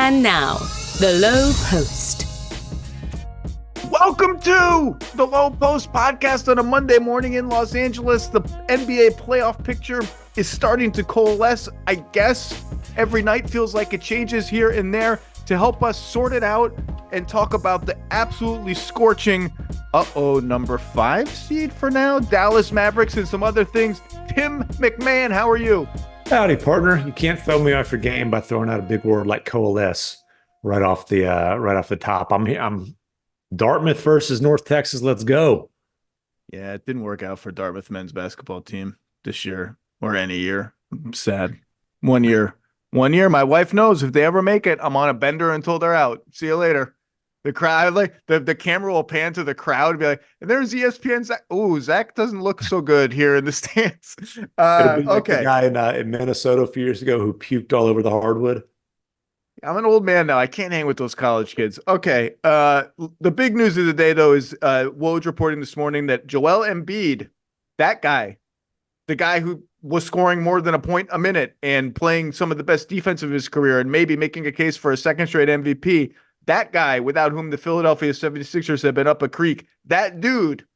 And now, the Lowe Post. Welcome to the Lowe Post podcast on a Monday morning in Los Angeles. The NBA playoff picture is starting to coalesce. I guess every night feels like it changes here and there. To help us sort it out and talk about the absolutely scorching, number 5 seed for now, Dallas Mavericks, and some other things. Tim MacMahon, how are you? Howdy, partner. You can't throw me off your game by throwing out a big word like coalesce right off the top. I'm Dartmouth versus North Texas. Let's go. Yeah, it didn't work out for Dartmouth men's basketball team this year or any year. I'm sad. One year. My wife knows if they ever make it, I'm on a bender until they're out. See you later. The crowd, like the camera will pan to the crowd and be like, and there's ESPN Zach. Oh, Zach doesn't look so good here in the stands. Like the guy in Minnesota a few years ago who puked all over the hardwood. I'm an old man now. I can't hang with those college kids. Okay. The big news of the day, though, is Woj reporting this morning that Joel Embiid, that guy, the guy who was scoring more than a point a minute and playing some of the best defense of his career and maybe making a case for a second straight MVP, that guy without whom the Philadelphia 76ers have been up a creek, that dude,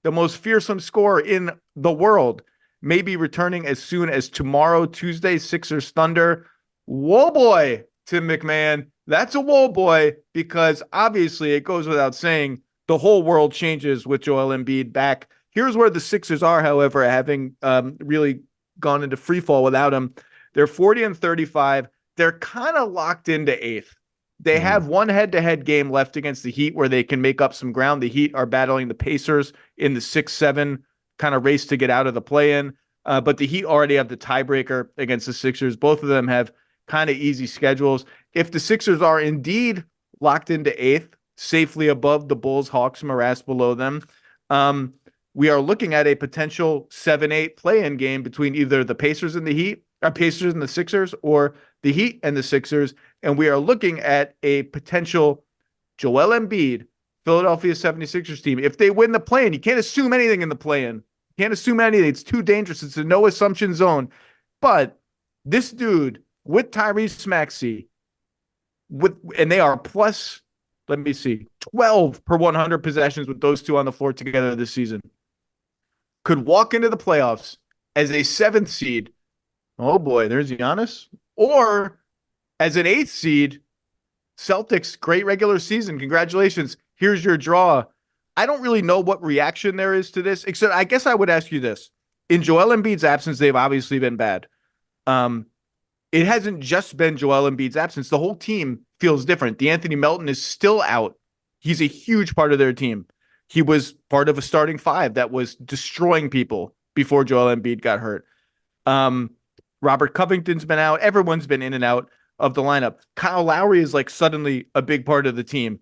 the most fearsome scorer in the world, may be returning as soon as tomorrow, Tuesday, Sixers Thunder. Whoa, boy, Tim MacMahon. That's a whoa, boy, because obviously it goes without saying the whole world changes with Joel Embiid back. Here's where the Sixers are, however, having really gone into free fall without him. They're 40-35. They're kind of locked into 8th. They have one head-to-head game left against the Heat where they can make up some ground. The Heat are battling the Pacers in the 6-7 kind of race to get out of the play-in. But the Heat already have the tiebreaker against the Sixers. Both of them have kind of easy schedules. If the Sixers are indeed locked into 8th, safely above the Bulls, Hawks, morass below them, we are looking at a potential 7-8 play-in game between either the Pacers and the Heat, or Pacers and the Sixers, or the Heat and the Sixers. And we are looking at a potential Joel Embiid, Philadelphia 76ers team. If they win the play-in, you can't assume anything in the play-in. You can't assume anything. It's too dangerous. It's a no assumption zone. But this dude with Tyrese Maxey, and they are plus, 12 per 100 possessions with those two on the floor together this season, could walk into the playoffs as a 7th seed. Oh boy, there's Giannis. Or as an 8th seed, Celtics, great regular season. Congratulations. Here's your draw. I don't really know what reaction there is to this, except I guess I would ask you this. In Joel Embiid's absence, they've obviously been bad. It hasn't just been Joel Embiid's absence. The whole team feels different. D'Anthony Melton is still out. He's a huge part of their team. He was part of a starting 5 that was destroying people before Joel Embiid got hurt. Robert Covington's been out. Everyone's been in and out of the lineup. Kyle Lowry is like suddenly a big part of the team.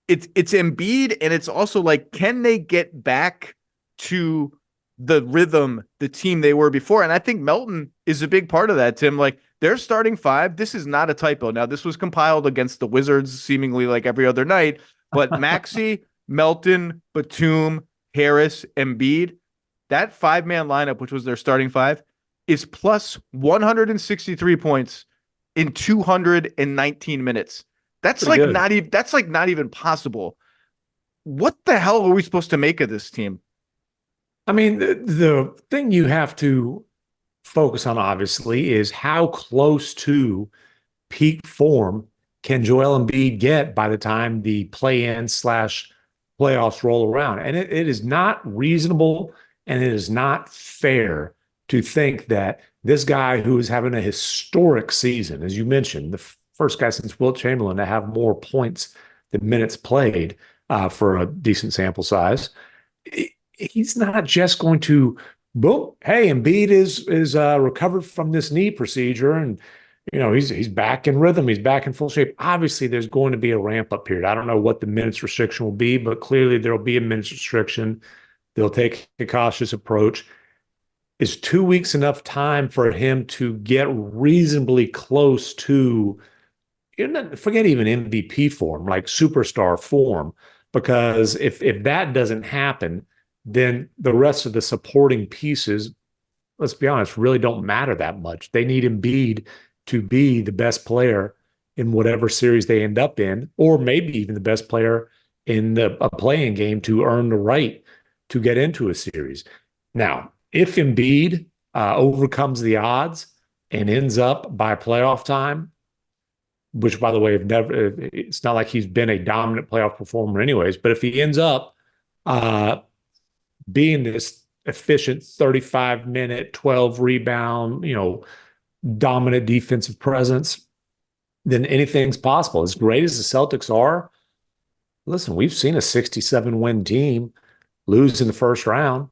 It's Embiid, and it's also like, can they get back to the rhythm, the team they were before? And I think Melton is a big part of that, Tim. Like, their starting 5, this is not a typo. Now, this was compiled against the Wizards seemingly like every other night, but Maxey, Melton, Batum, Harris, Embiid, that 5-man lineup, which was their starting 5, is plus 163 points in 219 minutes. That's like good. Not even possible. What the hell are we supposed to make of this team? I mean, the thing you have to focus on, obviously, is how close to peak form can Joel Embiid get by the time the play-in / playoffs roll around. And it is not reasonable and it is not fair to think that this guy who is having a historic season, as you mentioned, the first guy since Wilt Chamberlain to have more points than minutes played for a decent sample size, he's not just going to, boom, hey, Embiid is recovered from this knee procedure and he's back in rhythm. He's back in full shape. Obviously, there's going to be a ramp-up period. I don't know what the minutes restriction will be, but clearly there will be a minutes restriction. They'll take a cautious approach. Is 2 weeks enough time for him to get reasonably close to, forget even MVP form, like superstar form? Because if that doesn't happen, then the rest of the supporting pieces, let's be honest, really don't matter that much. They need Embiid to be the best player in whatever series they end up in, or maybe even the best player in a playing game to earn the right to get into a series. Now, if Embiid overcomes the odds and ends up by playoff time, which by the way, it's not like he's been a dominant playoff performer anyways, but if he ends up being this efficient 35-minute, 12 rebound, dominant defensive presence, then anything's possible. As great as the Celtics are, listen, we've seen a 67-win team lose in the first round.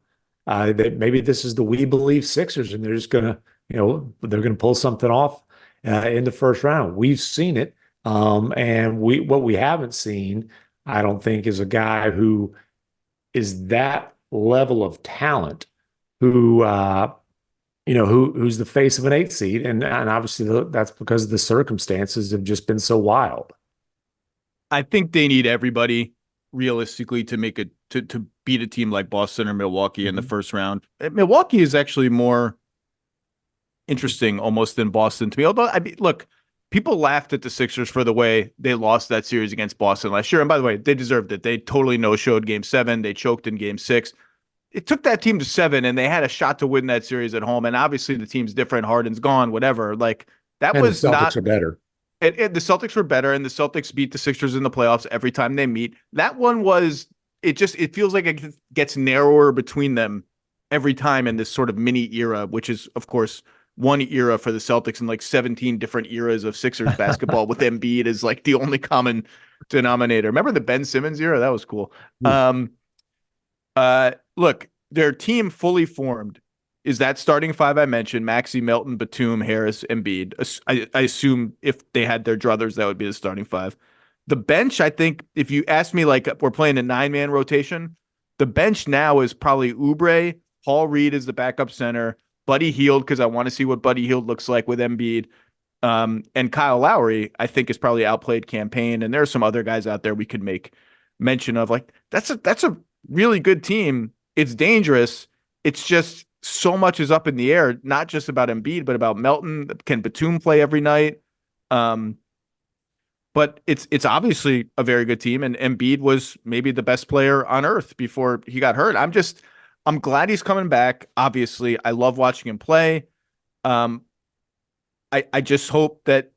Maybe this is the We Believe Sixers, and they're just gonna, they're gonna pull something off in the first round. We've seen it, and what we haven't seen, I don't think, is a guy who is that level of talent, who's the face of an 8th seed, and obviously that's because the circumstances have just been so wild. I think they need everybody realistically to make it to beat a team like Boston or Milwaukee in the first round. Milwaukee is actually more interesting almost than Boston to me. Although, look, people laughed at the Sixers for the way they lost that series against Boston last year. And by the way, they deserved it. They totally no-showed Game 7. They choked in Game 6. It took that team to 7, and they had a shot to win that series at home. And obviously, the team's different. Harden's gone, whatever. Like, that and was the Celtics not. Are better. The Celtics were better, and the Celtics beat the Sixers in the playoffs every time they meet. That one was. It feels like it gets narrower between them every time in this sort of mini era, which is, of course, one era for the Celtics and like 17 different eras of Sixers basketball with Embiid as like the only common denominator. Remember the Ben Simmons era? That was cool. Look, their team fully formed is that starting 5 I mentioned: Maxey, Melton, Batum, Harris, Embiid. I assume if they had their druthers, that would be the starting 5. The bench, I think, if you ask me, like, we're playing a 9-man rotation, the bench now is probably Oubre, Paul Reed is the backup center, Buddy Hield, because I want to see what Buddy Hield looks like with Embiid, and Kyle Lowry, I think, is probably outplayed campaign. And there are some other guys out there we could make mention of. Like, that's a really good team. It's dangerous. It's just so much is up in the air, not just about Embiid, but about Melton. Can Batum play every night? But it's obviously a very good team, and Embiid was maybe the best player on earth before he got hurt. I'm glad he's coming back. Obviously, I love watching him play. I just hope that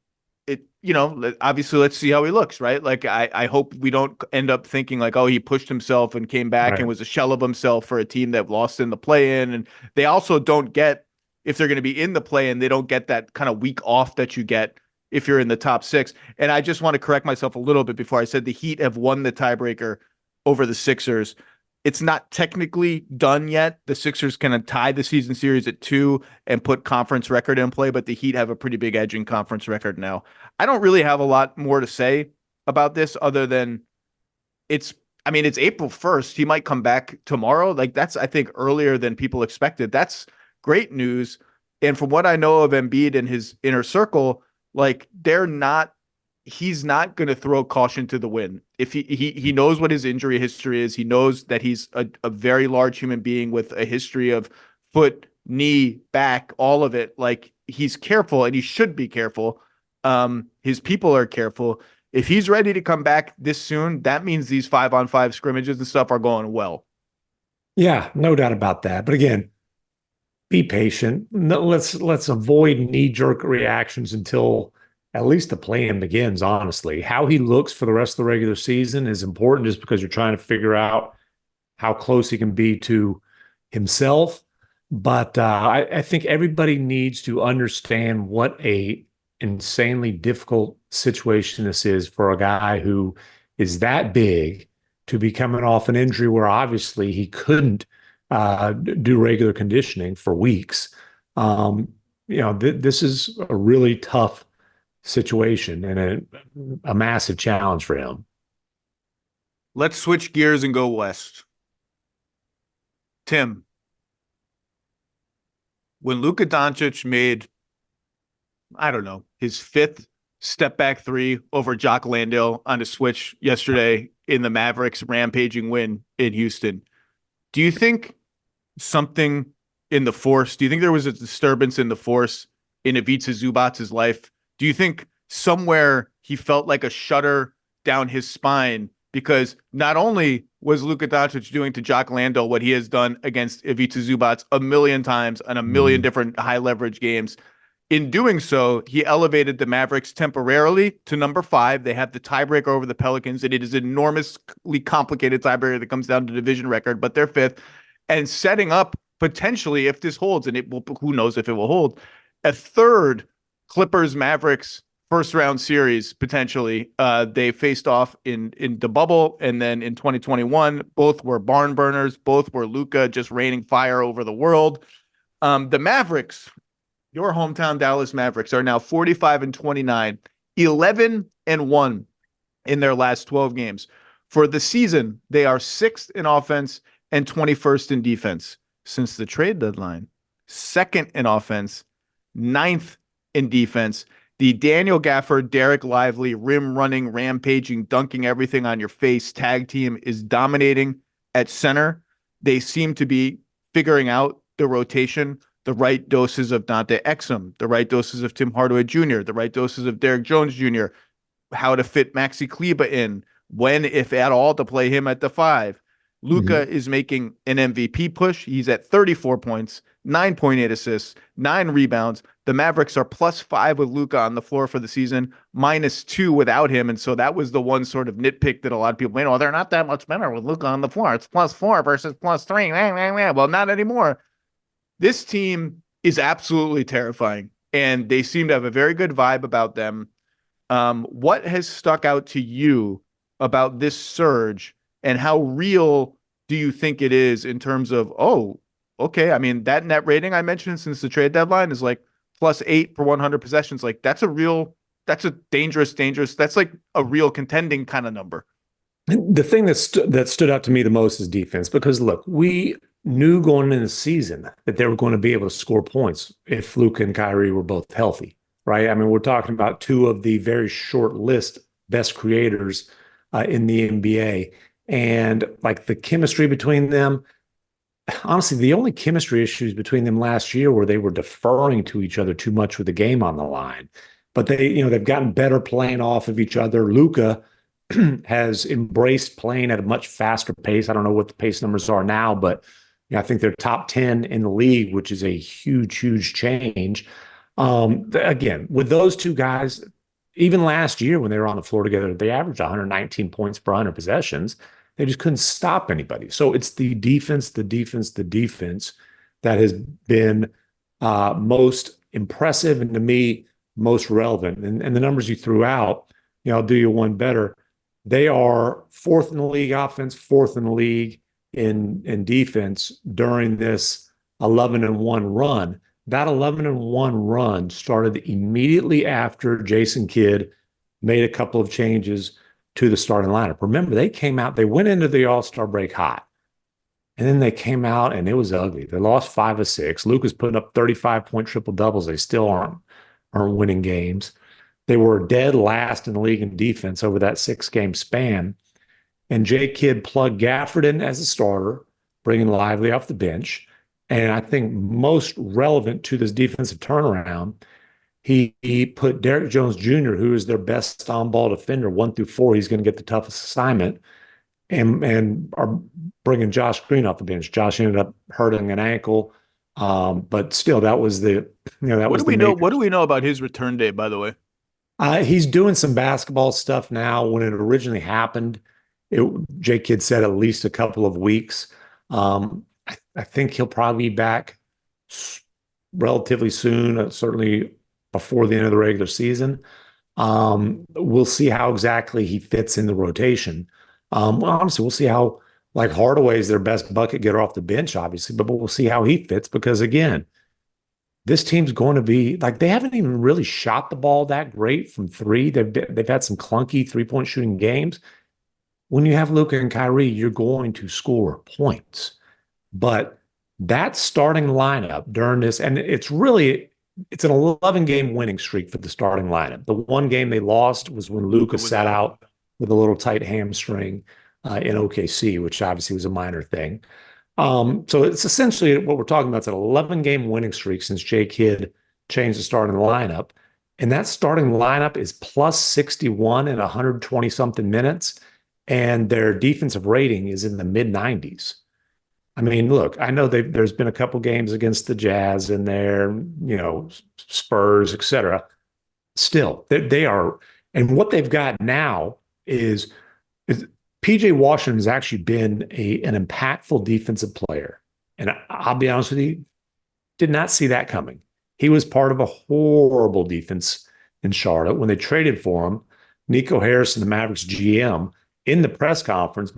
obviously let's see how he looks, right? Like I hope we don't end up thinking like, oh, he pushed himself and came back and was a shell of himself for a team that lost in the play-in. And they also don't get, if they're going to be in the play-in, they don't get that kind of week off that you get if you're in the top 6. And I just want to correct myself a little bit before I said the Heat have won the tiebreaker over the Sixers. It's not technically done yet. The Sixers can tie the season series at 2 and put conference record in play, but the Heat have a pretty big edge in conference record now. I don't really have a lot more to say about this other than it's April 1st. He might come back tomorrow. Like, that's, I think, earlier than people expected. That's great news. And from what I know of Embiid and his inner circle, like, he's not going to throw caution to the wind. If he knows what his injury history is, he knows that he's a very large human being with a history of foot, knee, back, all of it. Like, he's careful, and he should be careful. His people are careful. If he's ready to come back this soon, that means these 5-on-5 scrimmages and stuff are going well. Yeah, no doubt about that. But again, be patient. No, let's avoid knee-jerk reactions until at least the play-in begins, honestly. How he looks for the rest of the regular season is important just because you're trying to figure out how close he can be to himself. But I think everybody needs to understand what a insanely difficult situation this is for a guy who is that big to be coming off an injury where obviously he couldn't do regular conditioning for weeks. This is a really tough situation and a massive challenge for him. Let's switch gears and go west. Tim, when Luka Doncic made, I don't know, his 5th step back 3 over Jock Landale on a switch yesterday in the Mavericks rampaging win in Houston, do you think something in the force, do you think there was a disturbance in the force in Ivica Zubac's life? Do you think somewhere he felt like a shudder down his spine because not only was Luka Doncic doing to Jock Landale what he has done against Ivica Zubac a million times on a million different high leverage games, in doing so, he elevated the Mavericks temporarily to number 5. They have the tiebreaker over the Pelicans, and it is an enormously complicated tiebreaker that comes down to division record, but they're 5th, and setting up potentially, if this holds, and it will, who knows if it will hold, a third Clippers Mavericks first round series potentially. They faced off in the bubble, and then in 2021, both were barn burners. Both were Luka just raining fire over the world. The Mavericks, your hometown Dallas Mavericks, are now 45-29, 11-1 in their last 12 games. For the season, they are 6th in offense and 21st in defense. Since the trade deadline, 2nd in offense, 9th in defense. The Daniel Gafford, Derek Lively, rim running, rampaging, dunking everything on your face tag team is dominating at center. They seem to be figuring out the rotation, the right doses of Dante Exum, the right doses of Tim Hardaway Jr., the right doses of Derek Jones Jr., how to fit Maxi Kleber in, when, if at all, to play him at the 5. Luka is making an MVP push. He's at 34 points, 9.8 assists, 9 rebounds. The Mavericks are +5 with Luka on the floor for the season, -2 without him. And so that was the one sort of nitpick that a lot of people made. Oh, they're not that much better with Luka on the floor. It's +4 versus +3. Well, not anymore. This team is absolutely terrifying, and they seem to have a very good vibe about them. What has stuck out to you about this surge, and how real do you think it is in terms of, oh, okay, I mean, that net rating I mentioned since the trade deadline is like +8 per 100 possessions. Like that's a dangerous, that's like a real contending kind of number. The thing that stood out to me the most is defense, because look, we knew going into the season that they were going to be able to score points if Luka and Kyrie were both healthy, right? I mean, we're talking about 2 of the very short list best creators in the NBA. And like the chemistry between them, honestly, the only chemistry issues between them last year were they were deferring to each other too much with the game on the line. But they've gotten better playing off of each other. Luka has embraced playing at a much faster pace. I don't know what the pace numbers are now, but I think they're top 10 in the league, which is a huge, huge change. Again, with those 2 guys, even last year when they were on the floor together, they averaged 119 points per 100 possessions. They just couldn't stop anybody. So it's the defense that has been most impressive and to me most relevant. And the numbers you threw out, I'll do you one better. They are 4th in the league offense, 4th in the league in defense during this 11-1 run. That 11-1 run started immediately after Jason Kidd made a couple of changes to the starting lineup. Remember, they went into the All-Star break hot, and then they came out and it was ugly. They lost 5 of 6. Luka's putting up 35-point triple doubles. They still aren't winning games. They were dead last in the league in defense over that 6-game span. And J. Kidd plugged Gafford in as a starter, bringing Lively off the bench. And I think most relevant to this defensive turnaround, he put Derek Jones Jr., who is their best on-ball defender, 1 through 4. He's going to get the toughest assignment, and are bringing Josh Green off the bench. Josh ended up hurting an ankle, but still, that was the What do we know about his return date, by the way? He's doing some basketball stuff now. When it originally happened, J. Kidd said at least a couple of weeks. I think he'll probably be back relatively soon, certainly before the end of the regular season. We'll see how exactly he fits in the rotation. Well, honestly, we'll see how, like, Hardaway is their best bucket getter off the bench, obviously, but we'll see how he fits because, again, this team's going to be like, they haven't even really shot the ball that great from 3. They've had some clunky 3-point shooting games. When you have Luka and Kyrie, you're going to score points. But that starting lineup during this, and it's an 11-game winning streak for the starting lineup. The one game they lost was when Luka sat out with a little tight hamstring in OKC, which obviously was a minor thing. So it's essentially what we're talking about. It's an 11-game winning streak since J. Kidd change the starting lineup. And that starting lineup is plus 61 in 120 something minutes. And their defensive rating is in the mid 90s. I mean, look, I know there's been a couple games against the Jazz in there, Spurs, et cetera. Still, they are, and what they've got now is PJ Washington has actually been an impactful defensive player. And I'll be honest with you, did not see that coming. He was part of a horrible defense in Charlotte. When they traded for him, Nico Harrison, the Mavericks GM, in the press conference,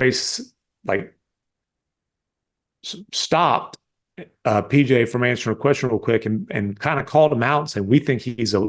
stopped PJ from answering a question real quick and kind of called him out and said, we think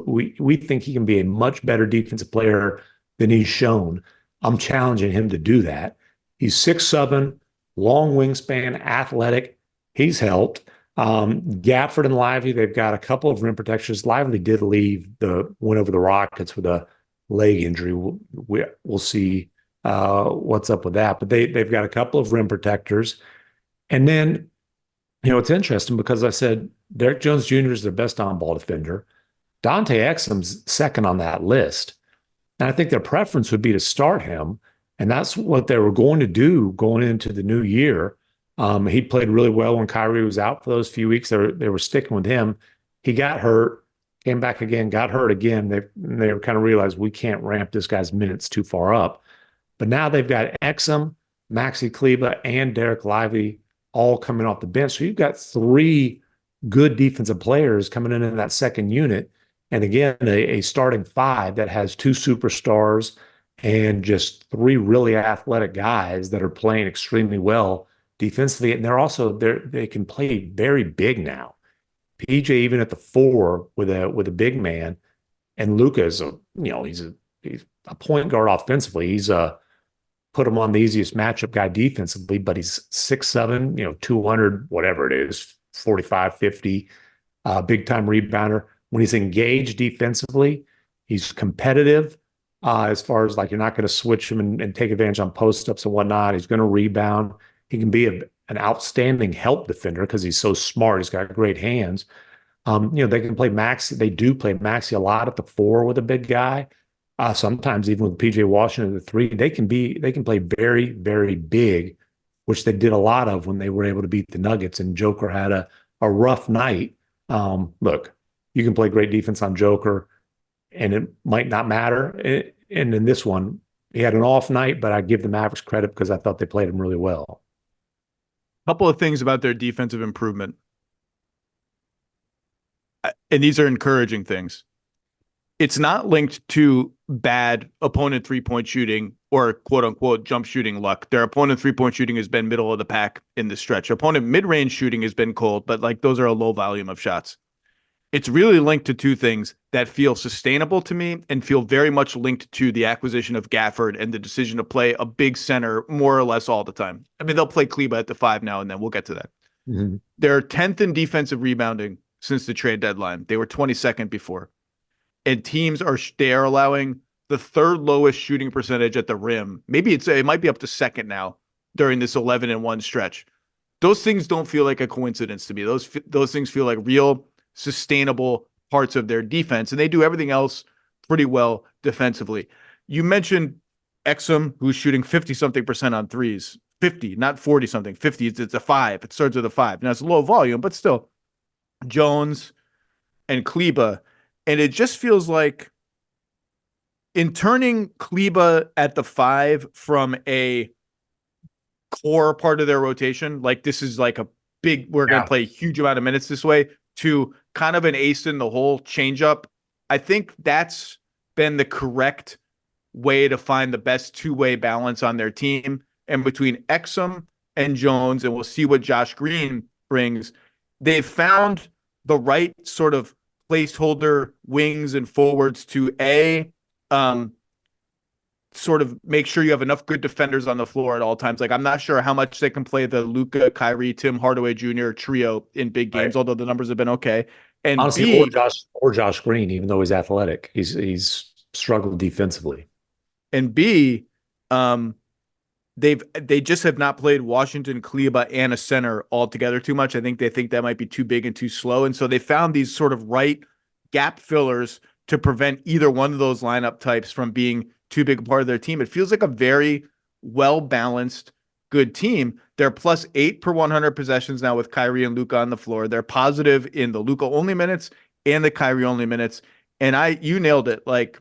we think he can be a much better defensive player than he's shown. I'm challenging him to do that. He's 6'7", long wingspan, athletic. He's helped. Gafford and Lively, they've got a couple of rim protections. Lively did went over the Rockets with a leg injury. We'll see what's up with that. But they've got a couple of rim protectors. And then, it's interesting because I said Derek Jones Jr. is their best on-ball defender. Dante Exum's second on that list. And I think their preference would be to start him. And that's what they were going to do going into the new year. He played really well when Kyrie was out for those few weeks. They were sticking with him. He got hurt, came back again, got hurt again. They kind of realized we can't ramp this guy's minutes too far up. But now they've got Exum, Maxi Kleber, and Derek Lively all coming off the bench. So you've got three good defensive players coming in that second unit. And again, a starting five that has two superstars and just three really athletic guys that are playing extremely well defensively. And they can play very big now. PJ even at the 4 with a big man, and Luka is he's a point guard offensively. He's put him on the easiest matchup guy defensively, but he's 6'7", 200, whatever it is, 45, 50, big time rebounder. When he's engaged defensively, he's competitive as far as you're not going to switch him and take advantage on post-ups and whatnot. He's going to rebound. He can be an outstanding help defender because he's so smart. He's got great hands. They can play Maxi. They do play Maxi a lot at the 4 with a big guy. Sometimes even with PJ Washington at the 3, they can play very, very big, which they did a lot of when they were able to beat the Nuggets. And Joker had a rough night. Look, you can play great defense on Joker, and it might not matter. And in this one, he had an off night, but I give the Mavericks credit because I thought they played him really well. Couple of things about their defensive improvement. And these are encouraging things. It's not linked to bad opponent three-point shooting or quote-unquote jump shooting luck. Their opponent three-point shooting has been middle of the pack in the stretch. Opponent mid-range shooting has been cold, but those are a low volume of shots. It's really linked to two things that feel sustainable to me and feel very much linked to the acquisition of Gafford and the decision to play a big center more or less all the time. I mean, they'll play Kleber at the 5 now and then. We'll get to that. Mm-hmm. They're 10th in defensive rebounding since the trade deadline. They were 22nd before. And teams are allowing the 3rd lowest shooting percentage at the rim. Maybe it might be up to 2nd now during this 11-1 stretch. Those things don't feel like a coincidence to me. Those things feel like real sustainable parts of their defense, and they do everything else pretty well defensively. You mentioned Exum, who's shooting 50-something% on threes. 50, not 40-something. 50, it's a 5. It starts with a 5. Now, it's low volume, but still. Jones and Kleber. And it just feels like in turning Kleber at the 5 from a core part of their rotation, this is a big, we're going to play a huge amount of minutes this way, to kind of an ace in the hole changeup. I think that's been the correct way to find the best two-way balance on their team. And between Exum and Jones, and we'll see what Josh Green brings, they've found the right sort of placeholder wings and forwards to sort of make sure you have enough good defenders on the floor at all times. I'm not sure how much they can play the Luka, Kyrie, Tim Hardaway Jr. trio in big games, although the numbers have been okay. And honestly, or Josh Green, even though he's athletic, he's struggled defensively. And B, they just have not played Washington, Kleber, and a center all together too much. I think they think that might be too big and too slow. And so they found these sort of right gap fillers to prevent either one of those lineup types from being too big a part of their team. It feels like a very well-balanced, good team. They're +8 per 100 possessions now with Kyrie and Luka on the floor. They're positive in the Luka only minutes and the Kyrie only minutes. And you nailed it. Like,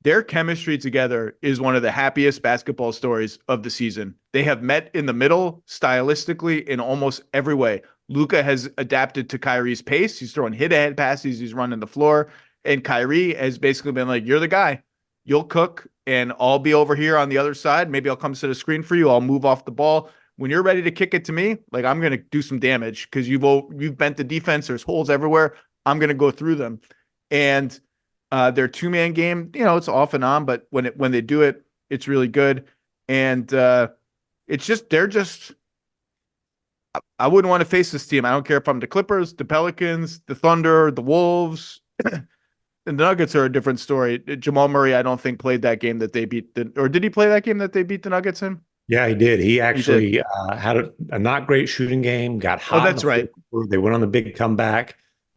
their chemistry together is one of the happiest basketball stories of the season. They have met in the middle stylistically in almost every way. Luka has adapted to Kyrie's pace. He's throwing hit-ahead passes. He's running the floor. And Kyrie has basically been like, you're the guy. You'll cook, and I'll be over here on the other side. Maybe I'll come set a screen for you. I'll move off the ball. When you're ready to kick it to me, like, I'm going to do some damage because you've bent the defense. There's holes everywhere. I'm going to go through them. And their two-man game, it's off and on, but when they do it, it's really good. And I wouldn't want to face this team. I don't care if I'm the Clippers, the Pelicans, the Thunder, the Wolves. And the Nuggets are a different story. Jamal Murray, I don't think, played that game that they beat. Or did he play that game that they beat the Nuggets in? Yeah, he did. He actually had a not great shooting game, got hot. Oh, that's right. They went on the big comeback.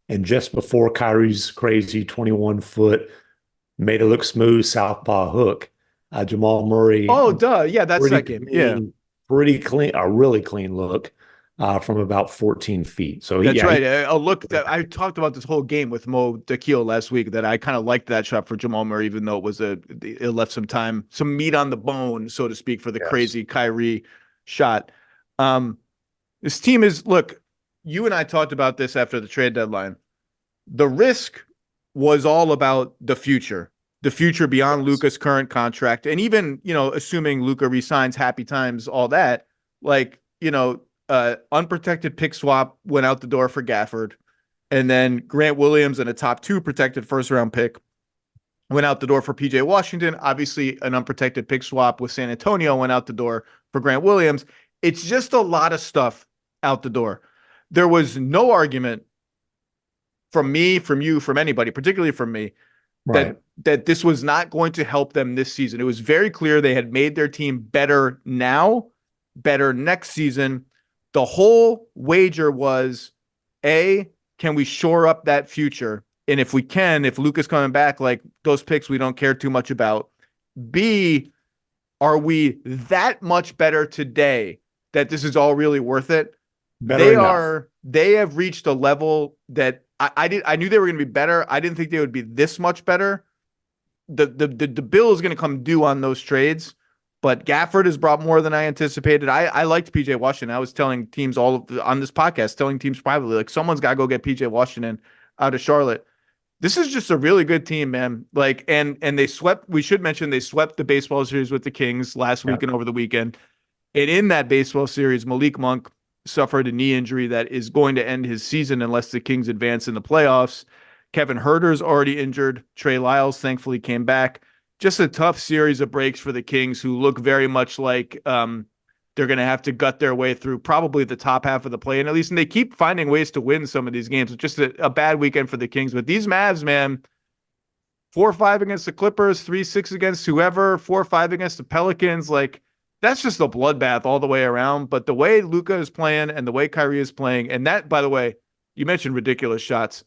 And just before Kyrie's crazy 21-foot, made it look smooth southpaw hook, Jamal Murray. Oh, duh. Yeah, that's that game. Yeah. Pretty clean, a really clean look from about 14 feet. So that's right. A look that I talked about this whole game with Mo Dakhil last week, that I kind of liked that shot for Jamal Murray, even though it left some meat on the bone, so to speak, for the crazy Kyrie shot. This team is, look, you and I talked about this after the trade deadline. The risk was all about the future beyond Luka's current contract. And even, assuming Luka resigns, happy times, all that, like, unprotected pick swap went out the door for Gafford. And then Grant Williams and a top 2 protected first-round pick went out the door for PJ Washington. Obviously, an unprotected pick swap with San Antonio went out the door for Grant Williams. It's just a lot of stuff out the door. There was no argument from me, from you, from anybody, particularly from me, right, that this was not going to help them this season. It was very clear they had made their team better now, better next season. The whole wager was, A, can we shore up that future? And if we can, if Luka's coming back, like, those picks we don't care too much about. B, are we that much better today that this is all really worth it? They have reached a level that I knew they were going to be better. I didn't think they would be this much better. The bill is going to come due on those trades, but Gafford has brought more than I anticipated. I liked PJ Washington. I was telling teams on this podcast, telling teams privately, like, someone's got to go get PJ Washington out of Charlotte. This is just a really good team, man. Like, and they swept. We should mention they swept the baseball series with the Kings last week and over the weekend. And in that baseball series, Malik Monk suffered a knee injury that is going to end his season unless the Kings advance in the playoffs. Kevin Huerter's already injured. Trey Lyles thankfully came back. Just a tough series of breaks for the Kings, who look very much like they're going to have to gut their way through probably the top half of the play. And at least, and they keep finding ways to win some of these games. It's just a bad weekend for the Kings. But these Mavs, man, 4-5 against the Clippers, 3-6 against whoever, 4-5 against the Pelicans, like, that's just a bloodbath all the way around. But the way Luka is playing and the way Kyrie is playing, and that, by the way, you mentioned ridiculous shots.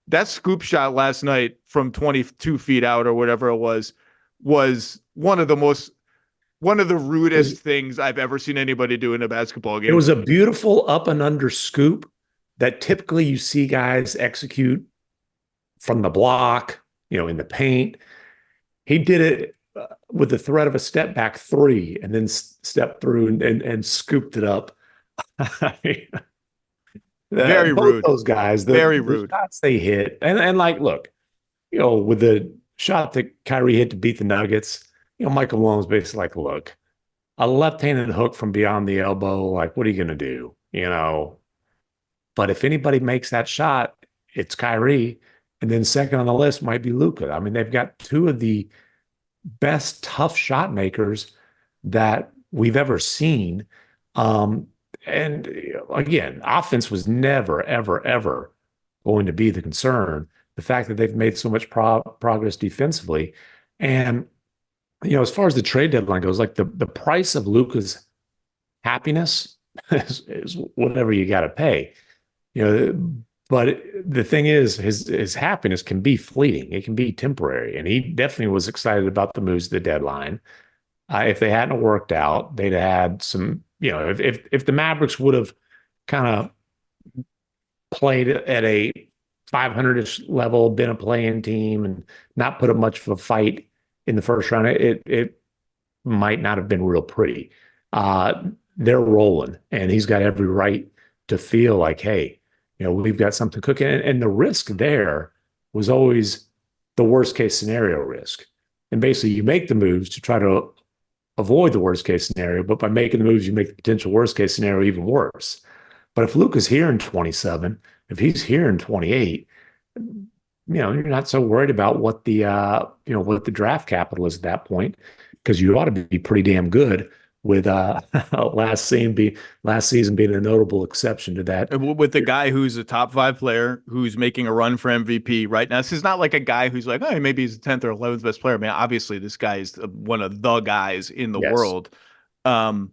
That scoop shot last night from 22 feet out or whatever it was one of the rudest things I've ever seen anybody do in a basketball game. It was a beautiful up and under scoop that typically you see guys execute from the block, in the paint. He did it with the threat of a step back 3 and then stepped through and scooped it up. Very rude. Those guys, very rude shots they hit. And like, look, with the shot that Kyrie hit to beat the Nuggets, Michael Malone was basically like, look, a left-handed hook from beyond the elbow, like, what are you going to do? But if anybody makes that shot, it's Kyrie. And then second on the list might be Luka. I mean, they've got 2 of the best tough shot makers that we've ever seen. And again, offense was never, ever, ever going to be the concern. The fact that they've made so much progress defensively. And, as far as the trade deadline goes, like, the price of Luka's happiness is whatever you got to pay. But the thing is, his happiness can be fleeting. It can be temporary, and he definitely was excited about the moves at the deadline. If they hadn't worked out, they'd have had some. If the Mavericks would have kind of played at a 500-ish level, been a play-in team, and not put up much of a fight in the first round, it might not have been real pretty. They're rolling, and he's got every right to feel like, hey, we've got something cooking. And the risk there was always the worst case scenario risk. And basically, you make the moves to try to avoid the worst case scenario, but by making the moves, you make the potential worst case scenario even worse. But if Luka's here in 27, if he's here in 28, you're not so worried about what the what the draft capital is at that point, because you ought to be pretty damn good with last season being a notable exception to that. With the guy who's a top 5 player who's making a run for MVP right now. This is not like a guy who's like, oh, maybe he's the 10th or 11th best player. I mean, obviously this guy is one of the guys in the world. And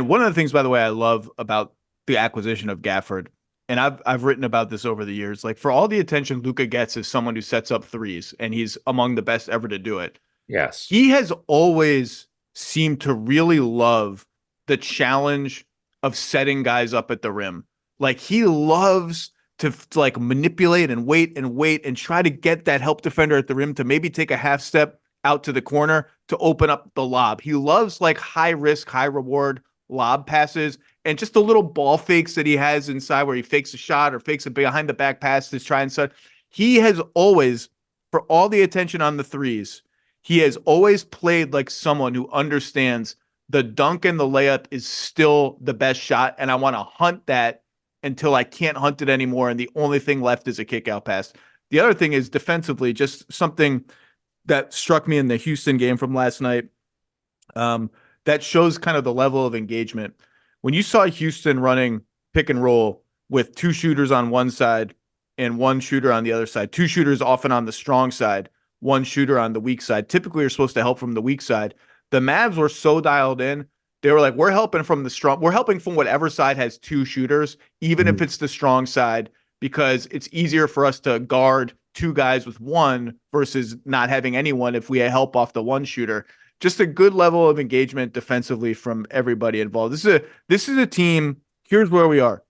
one of the things, by the way, I love about the acquisition of Gafford, and I've written about this over the years, like for all the attention Luka gets as someone who sets up threes, and he's among the best ever to do it. Yes. He has always seemed to really love the challenge of setting guys up at the rim. Like he loves to like manipulate and wait and try to get that help defender at the rim to maybe take a half step out to the corner to open up the lob. He loves like high risk, high reward lob passes and just the little ball fakes that he has inside where he fakes a shot or fakes a behind the back pass to try and set. He has always, for all the attention on the threes, he has always played like someone who understands the dunk and the layup is still the best shot, and I want to hunt that until I can't hunt it anymore, and the only thing left is a kick-out pass. The other thing is defensively, just something that struck me in the Houston game from last night that shows kind of the level of engagement. When you saw Houston running pick and roll with 2 shooters on one side and 1 shooter on the other side, 2 shooters often on the strong side, 1 shooter on the weak side. Typically, you're supposed to help from the weak side. The Mavs were so dialed in. They were like, we're helping from the strong. We're helping from whatever side has 2 shooters, even if it's the strong side, because it's easier for us to guard 2 guys with 1 versus not having anyone if we help off the 1 shooter. Just a good level of engagement defensively from everybody involved. This is a team. Here's where we are.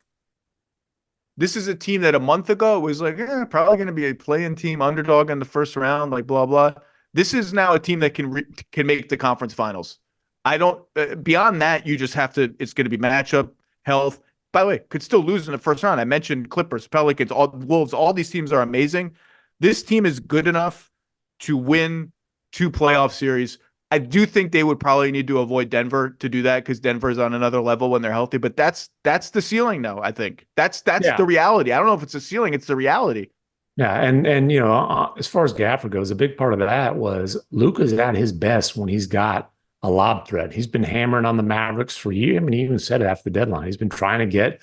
This is a team that a month ago was like, probably going to be a play-in team, underdog in the first round, like blah, blah. This is now a team that can make the conference finals. I don't, beyond that, you just have to, it's going to be matchup, health. By the way, could still lose in the first round. I mentioned Clippers, Pelicans, Wolves, all these teams are amazing. This team is good enough to win 2 playoff series. I do think they would probably need to avoid Denver to do that because Denver's on another level when they're healthy. But that's the ceiling now, I think. That's the reality. I don't know if it's a ceiling, it's the reality. Yeah, and as far as Gafford goes, a big part of that was Luka's at his best when he's got a lob threat. He's been hammering on the Mavericks for years. I mean, he even said it after the deadline. He's been trying to get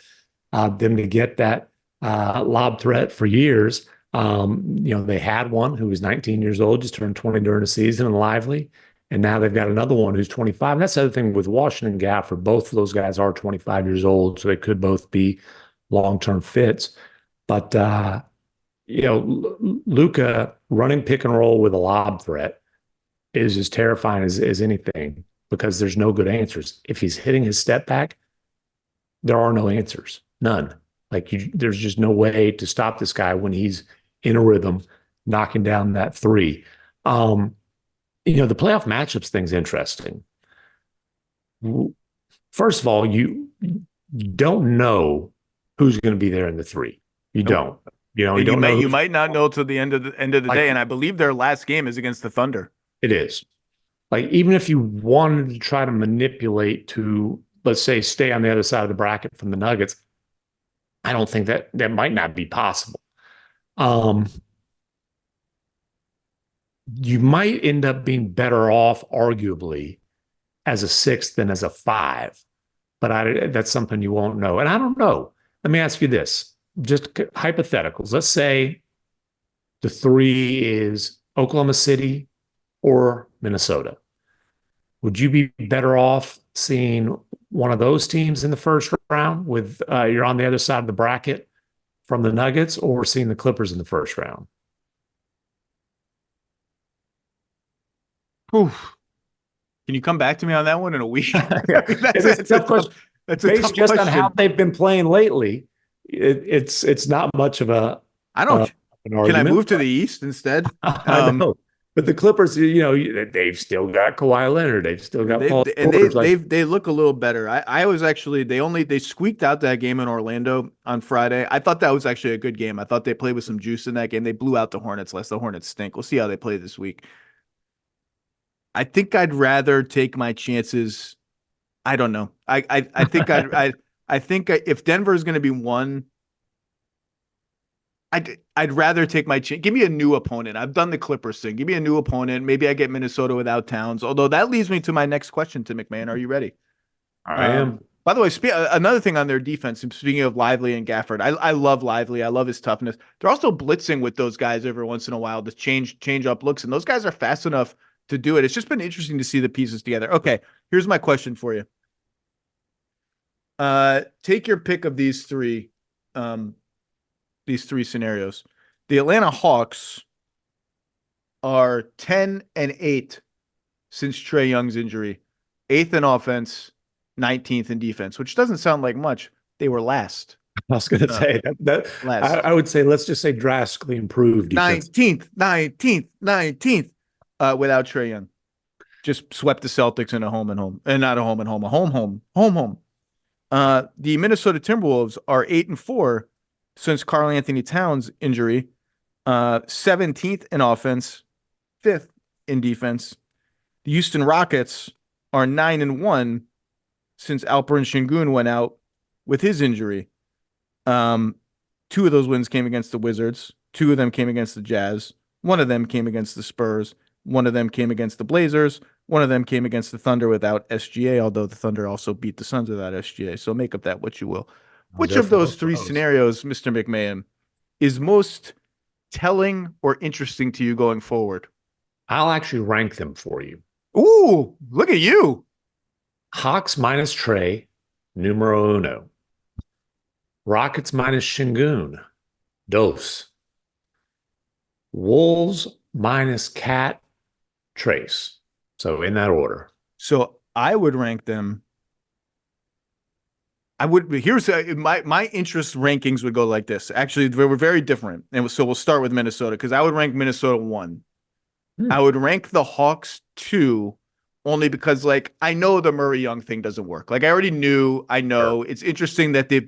them to get that lob threat for years. They had one who was 19 years old, just turned 20 during the season, and Lively. And now they've got another one who's 25. And that's the other thing with Washington and Gafford. Both of those guys are 25 years old, so they could both be long-term fits. But, Luka running pick and roll with a lob threat is as terrifying as anything because there's no good answers. If he's hitting his step back, there are no answers. None. There's just no way to stop this guy when he's in a rhythm, knocking down that 3. The playoff matchups thing's interesting. First of all, you don't know who's going to be there in the 3. You don't. You might not know till the end of the day. And I believe their last game is against the Thunder. It is. Even if you wanted to try to manipulate to, let's say, stay on the other side of the bracket from the Nuggets, I don't think that might not be possible. You might end up being better off, arguably, as a 6 than as a 5. But that's something you won't know. And I don't know. Let me ask you this. Just hypotheticals. Let's say the 3 is Oklahoma City or Minnesota. Would you be better off seeing one of those teams in the first round with you're on the other side of the bracket from the Nuggets or seeing the Clippers in the first round? Oof. Can you come back to me on that one in a week? Yeah. It's a tough question. That's a Based tough just on how question. they've been playing lately, it's not much of I don't. an Can I argument. move to the East instead? I know. But the Clippers, they've still got Kawhi Leonard. They've still got Paul George. They look a little better. I was actually they squeaked out that game in Orlando on Friday. I thought that was actually a good game. I thought they played with some juice in that game. They blew out the Hornets last. The Hornets stink. We'll see how they play this week. I think I'd rather take my chances. I don't know. I think I think if Denver is going to be one, I'd rather take my chance. Give me a new opponent. I've done the Clippers thing. Give me a new opponent. Maybe I get Minnesota without Towns. Although that leads me to my next question to MacMahon. Are you ready? I am. By the way, another thing on their defense, speaking of Lively and Gafford, I love Lively. I love his toughness. They're also blitzing with those guys every once in a while to change up looks, and those guys are fast enough to do it. It's just been interesting to see the pieces together. Okay, here's my question for you. Take your pick of these three scenarios. The Atlanta Hawks are 10-8 since Trae Young's injury. 8th in offense, 19th in defense, which doesn't sound like much. They were last. I was going to say that last. I would say, let's just say drastically improved defense. 19th, without Trae Young. Just swept the Celtics in a home, and not a home and home, a home. The Minnesota Timberwolves are 8-4 since Karl Anthony Towns' injury. 17th in offense, 5th in defense. The Houston Rockets are 9-1 since Alperen Sengun went out with his injury. 2 of those wins came against the Wizards. 2 of them came against the Jazz. 1 of them came against the Spurs. 1 of them came against the Blazers. 1 of them came against the Thunder without SGA, although the Thunder also beat the Suns without SGA. So make of that what you will. Which of those 3 scenarios, Mr. MacMahon, is most telling or interesting to you going forward? I'll actually rank them for you. Ooh, look at you. Hawks minus Trae, numero uno. Rockets minus Sengun, dos. Wolves minus Cat, Trace. So in that order. So I would rank them. Here's my interest rankings would go like this. Actually, they were very different. And so we'll start with Minnesota because I would rank Minnesota 1. I would rank the Hawks 2 only because I know the Murray Young thing doesn't work. I already knew, I know. Sure. It's interesting that they've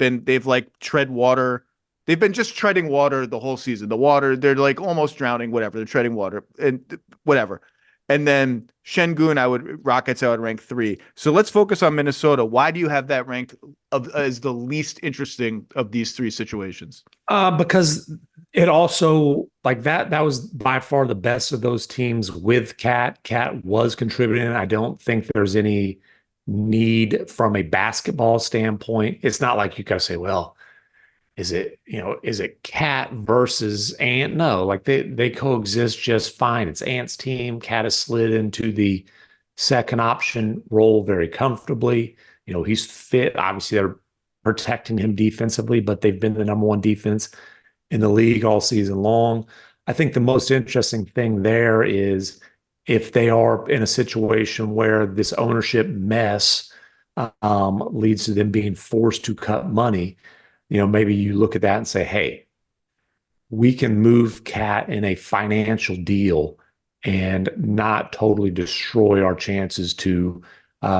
tread water. They've been just treading water the whole season. The water, they're almost drowning, whatever. They're treading water and whatever. And then Rockets, I would rank 3. So let's focus on Minnesota. Why do you have that ranked as the least interesting of these 3 situations? Because it also that was by far the best of those teams with Cat. Cat was contributing. I don't think there's any need from a basketball standpoint. It's not like you got to say, well, is it Cat versus Ant? No, they coexist just fine. It's Ant's team. Cat has slid into the second option role very comfortably. He's fit. Obviously, they're protecting him defensively, but they've been the number 1 defense in the league all season long. I think the most interesting thing there is if they are in a situation where this ownership mess leads to them being forced to cut money. Maybe you look at that and say, hey, we can move Cat in a financial deal and not totally destroy our chances to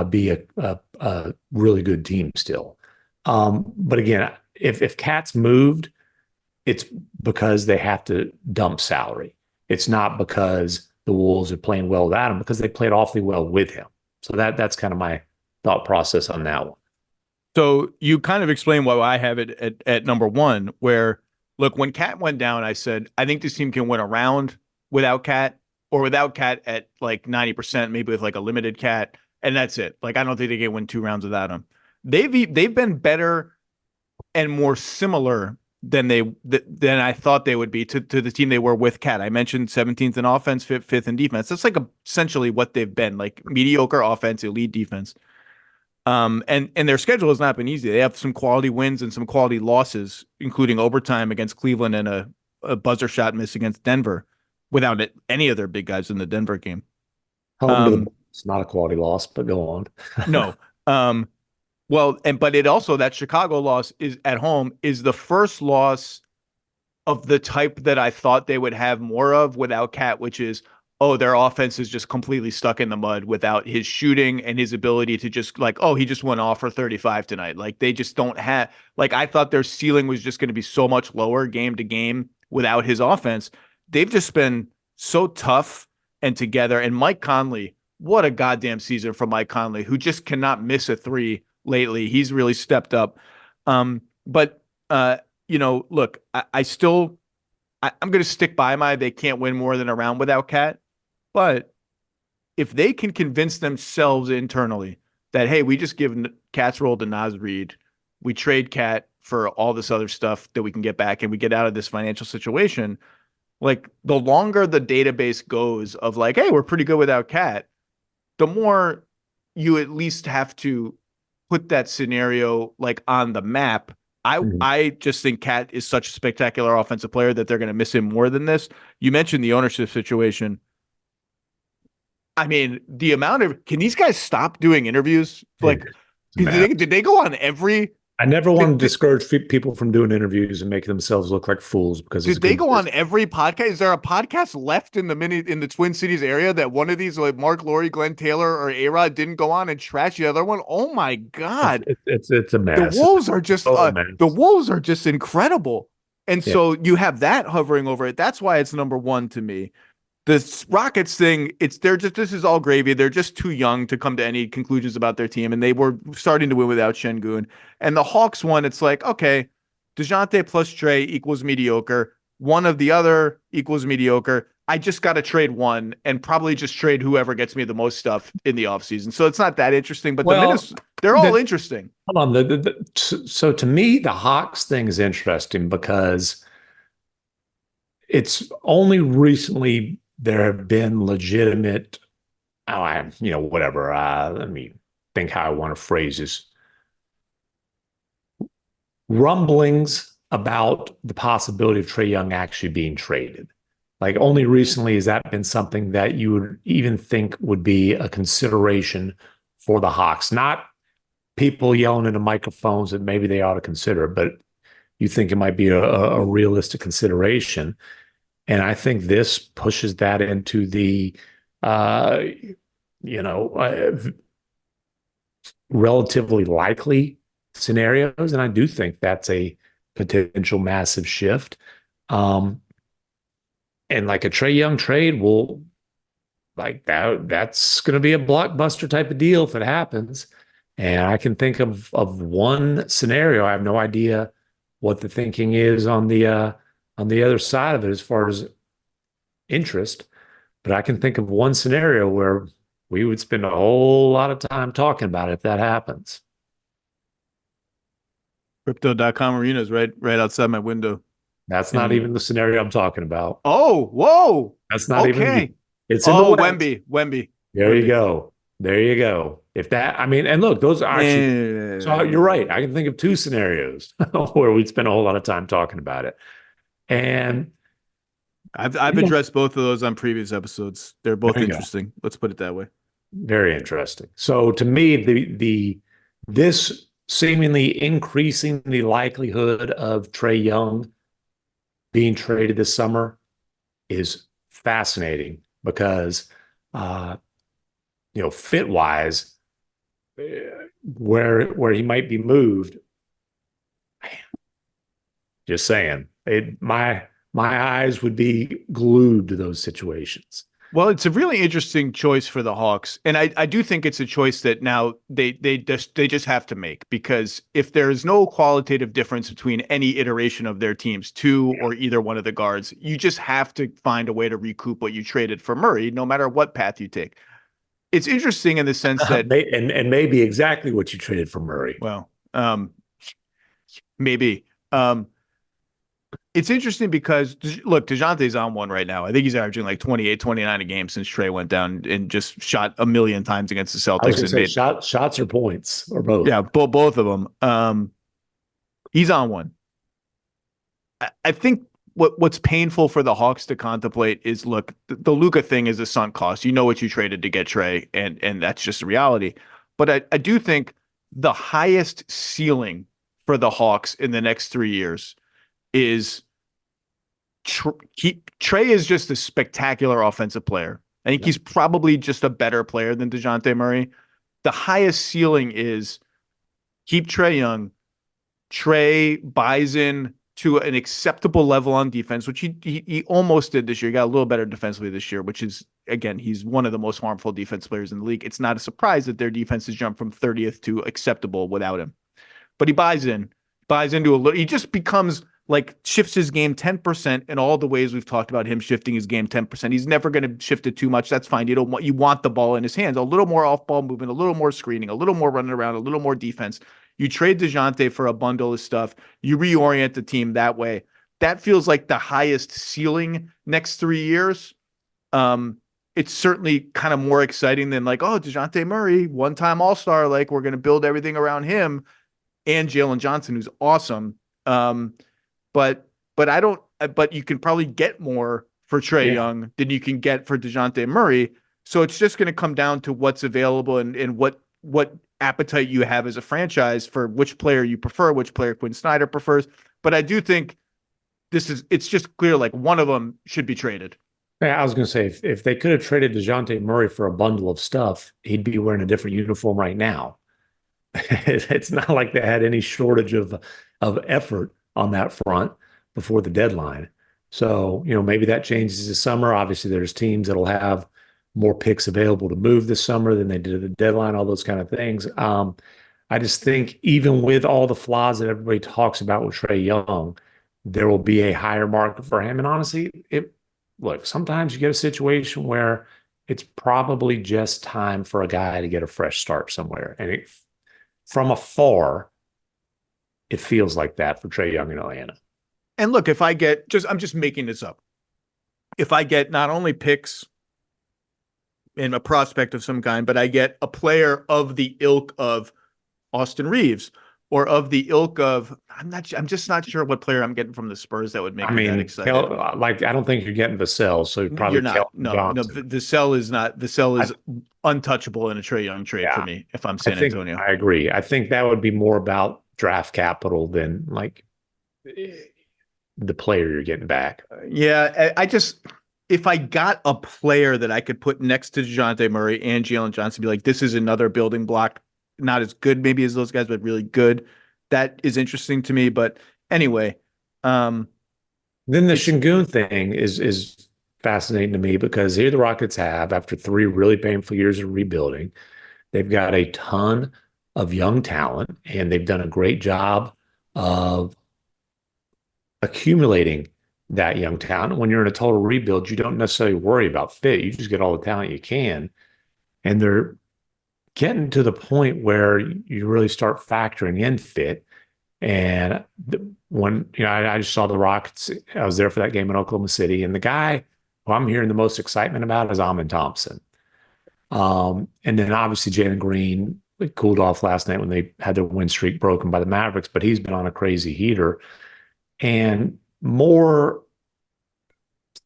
be a really good team still. But again, if Cat's moved, it's because they have to dump salary. It's not because the Wolves are playing well without him, because they played awfully well with him. So that's kind of my thought process on that one. So you kind of explained why I have it at number 1, where, look, when Cat went down, I said, I think this team can win a round without Cat, or without Cat at 90%, maybe with a limited Cat, and that's it. I don't think they can win 2 rounds without him. They've been better and more similar than I thought they would be to the team they were with Cat. I mentioned 17th in offense, 5th in defense. That's essentially what they've been, mediocre offense, elite defense. And their schedule has not been easy. They have some quality wins and some quality losses, including overtime against Cleveland and a buzzer shot miss against Denver without any of their big guys in the Denver game. Home to the it's not a quality loss, but go on. No. Well, but it also, that Chicago loss is at home is the first loss of the type that I thought they would have more of without Cat, which is, oh, their offense is just completely stuck in the mud without his shooting and his ability to just like, oh, he just went off for 35 tonight. Like they just don't have, like I thought their ceiling was just going to be so much lower game to game without his offense. They've just been so tough and together. And Mike Conley, what a goddamn season for Mike Conley, who just cannot miss a three lately. He's really stepped up. But look, I'm going to stick by they can't win more than a round without Cat. But if they can convince themselves internally that, hey, we just give Cat's role to Naz Reid, we trade Cat for all this other stuff that we can get back and we get out of this financial situation, like the longer the database goes of like, hey, we're pretty good without Cat, the more you at least have to put that scenario like on the map. I just think Cat is such a spectacular offensive player that they're going to miss him more than this. You mentioned the ownership situation. I mean, the amount of, can these guys stop doing interviews? Like, did they go on every? I never want to discourage people from doing interviews and make themselves look like fools because did they go on every podcast? Is there a podcast left in the Twin Cities area that one of these like Mark Laurie, Glenn Taylor, or A-Rod didn't go on and trash the other one? Oh my God, it's a mess. The Wolves are just the Wolves are just incredible, and so you have that hovering over it. That's why it's number one to me. The Rockets thing, this is all gravy. They're just too young to come to any conclusions about their team, and they were starting to win without Sengun. And the Hawks one, it's like, okay, DeJounte plus Trae equals mediocre. One of the other equals mediocre. I just got to trade one and probably just trade whoever gets me the most stuff in the offseason. So it's not that interesting, but the minutes, they're all interesting. Hold on. So to me, the Hawks thing is interesting because it's only recently there have been legitimate, whatever. Let me think how I want to phrase this. Rumblings about the possibility of Trae Young actually being traded. Like only recently has that been something that you would even think would be a consideration for the Hawks. Not people yelling into microphones that maybe they ought to consider, but you think it might be a realistic consideration. And I think this pushes that into the, relatively likely scenarios. And I do think that's a potential massive shift. And like a Trae Young trade will, like that's going to be a blockbuster type of deal if it happens. And I can think of one scenario. I have no idea what the thinking is on the other side of it as far as interest, but I can think of one scenario where we would spend a whole lot of time talking about it if that happens. Crypto.com arena is right outside my window. That's not even the scenario I'm talking about. Oh, whoa. That's not even. It's in the Wemby. There you go. There you go. If that, and look, those are actually. So you're right. I can think of two scenarios where we'd spend a whole lot of time talking about it. And I've addressed both of those on previous episodes. They're both interesting. Let's put it that way. Very interesting. So to me, this seemingly increasing the likelihood of Trae Young being traded this summer is fascinating because, fit wise, where he might be moved. Man, just saying, my eyes would be glued to those situations. Well, it's a really interesting choice for the Hawks, and I do think it's a choice that now they just have to make, because if there is no qualitative difference between any iteration of their teams, two or either one of the guards, you just have to find a way to recoup what you traded for Murray, no matter what path you take. It's interesting in the sense that and maybe exactly what you traded for Murray. Well, maybe. It's interesting because, look, DeJounte's on one right now. I think he's averaging like 28, 29 a game since Trae went down and just shot a million times against the I was Celtics going to and say made, shots or points or both. yeah, both of them. He's on one. I think what's painful for the Hawks to contemplate is, look, the Luka thing is a sunk cost. You know what you traded to get Trae, and that's just a reality. But I do think the highest ceiling for the Hawks in the next 3 years is Trae is just a spectacular offensive player. I think he's probably just a better player than DeJounte Murray. The highest ceiling is keep Trae young. Trae buys in to an acceptable level on defense, which he almost did this year. He got a little better defensively this year, which is, again, he's one of the most harmful defense players in the league. It's not a surprise that their defense has jumped from 30th to acceptable without him. But he buys into a little, he just becomes like shifts his game 10% in all the ways we've talked about him shifting his game 10%. He's never going to shift it too much. That's fine. You want the ball in his hands, a little more off ball movement, a little more screening, a little more running around, a little more defense. You trade DeJounte for a bundle of stuff. You reorient the team that way. That feels like the highest ceiling next 3 years. It's certainly kind of more exciting than like, oh, DeJounte Murray, one-time All-Star, like we're going to build everything around him, and Jalen Johnson, who's awesome. But I don't. But you can probably get more for Trae Young than you can get for DeJounte Murray. So it's just going to come down to what's available and what appetite you have as a franchise for which player you prefer, which player Quinn Snyder prefers. But I do think it's just clear like one of them should be traded. Yeah, I was going to say if they could have traded DeJounte Murray for a bundle of stuff, he'd be wearing a different uniform right now. It's not like they had any shortage of effort on that front before the deadline. So, maybe that changes this summer. Obviously, there's teams that'll have more picks available to move this summer than they did at the deadline, all those kind of things. I just think even with all the flaws that everybody talks about with Trae Young, there will be a higher market for him. And honestly, look, sometimes you get a situation where it's probably just time for a guy to get a fresh start somewhere. And from afar, it feels like that for Trae Young in Atlanta. And look, if I get I'm just making this up. If I get not only picks and a prospect of some kind, but I get a player of the ilk of Austin Reeves or of the ilk of, I'm just not sure what player I'm getting from the Spurs that would make me that excited. I don't think you're getting Vassell, so probably you're not. No, Vassell is not. Vassell is untouchable in a Trae Young trade for me. If I'm San Antonio, I agree. I think that would be more about draft capital than like the player you're getting back. Yeah, if I got a player that I could put next to DeJounte Murray and Jalen Johnson, be like, this is another building block, not as good maybe as those guys, but really good. That is interesting to me. But anyway, then the Sengun thing is fascinating to me because here the Rockets have, after 3 really painful years of rebuilding, they've got a ton of young talent, and they've done a great job of accumulating that young talent. When you're in a total rebuild, you don't necessarily worry about fit. You just get all the talent you can. And they're getting to the point where you really start factoring in fit. And when I just saw the Rockets, I was there for that game in Oklahoma City, and the guy who I'm hearing the most excitement about is Amin Thompson. And then obviously Jalen Green cooled off last night when they had their win streak broken by the Mavericks, but he's been on a crazy heater. And when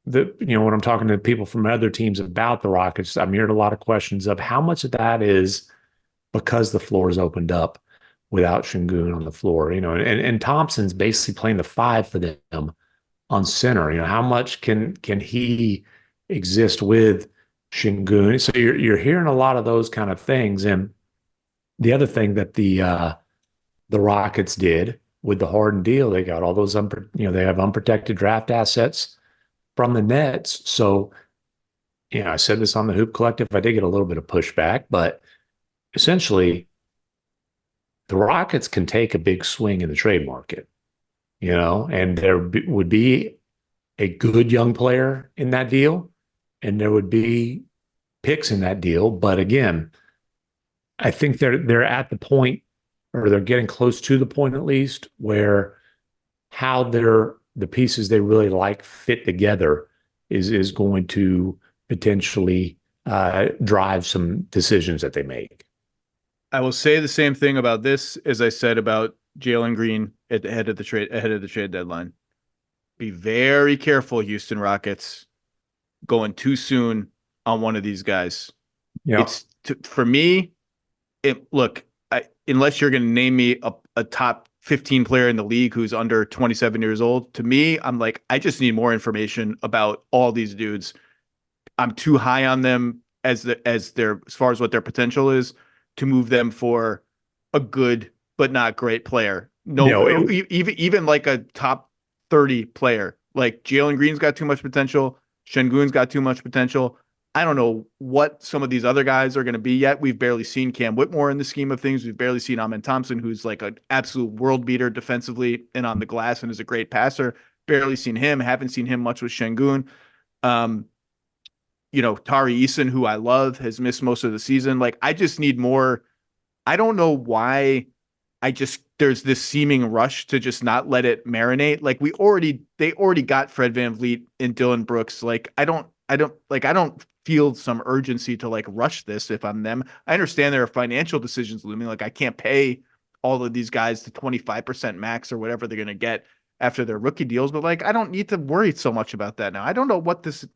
I'm talking to people from other teams about the Rockets, I'm hearing a lot of questions of how much of that is because the floor is opened up without Sengun on the floor, and Thompson's basically playing the 5 for them on center. How much can he exist with Sengun? So you're hearing a lot of those kind of things. And the other thing that the Rockets did with the Harden deal, they got all those they have unprotected draft assets from the Nets. So, I said this on the Hoop Collective. I did get a little bit of pushback, but essentially, the Rockets can take a big swing in the trade market, and there would be a good young player in that deal, and there would be picks in that deal. But again, I think they're at the point, or they're getting close to the point at least, where how they're the pieces they really like fit together is going to potentially drive some decisions that they make. I will say the same thing about this as I said about Jalen Green at the head of the trade deadline. Be very careful, Houston Rockets, going too soon on one of these guys. Yeah. For me, unless you're going to name me a top 15 player in the league who's under 27 years old, to me, I'm like, I just need more information about all these dudes. I'm too high on them as far as what their potential is to move them for a good but not great player. Even like a top 30 player. Like Jalen Green's got too much potential. Sengun's got too much potential. I don't know what some of these other guys are going to be yet. We've barely seen Cam Whitmore in the scheme of things. We've barely seen Amen Thompson, who's like an absolute world beater defensively and on the glass and is a great passer. Barely seen him. Haven't seen him much with Sengun. Tari Eason, who I love, has missed most of the season. Like, I just need more. I don't know why there's this seeming rush to just not let it marinate. Like they already got Fred VanVleet and Dylan Brooks. Like, I don't feel some urgency to like rush this if I'm them. I understand there are financial decisions looming. Like, I can't pay all of these guys to 25% max or whatever they're going to get after their rookie deals. But like, I don't need to worry so much about that now. I don't know what this.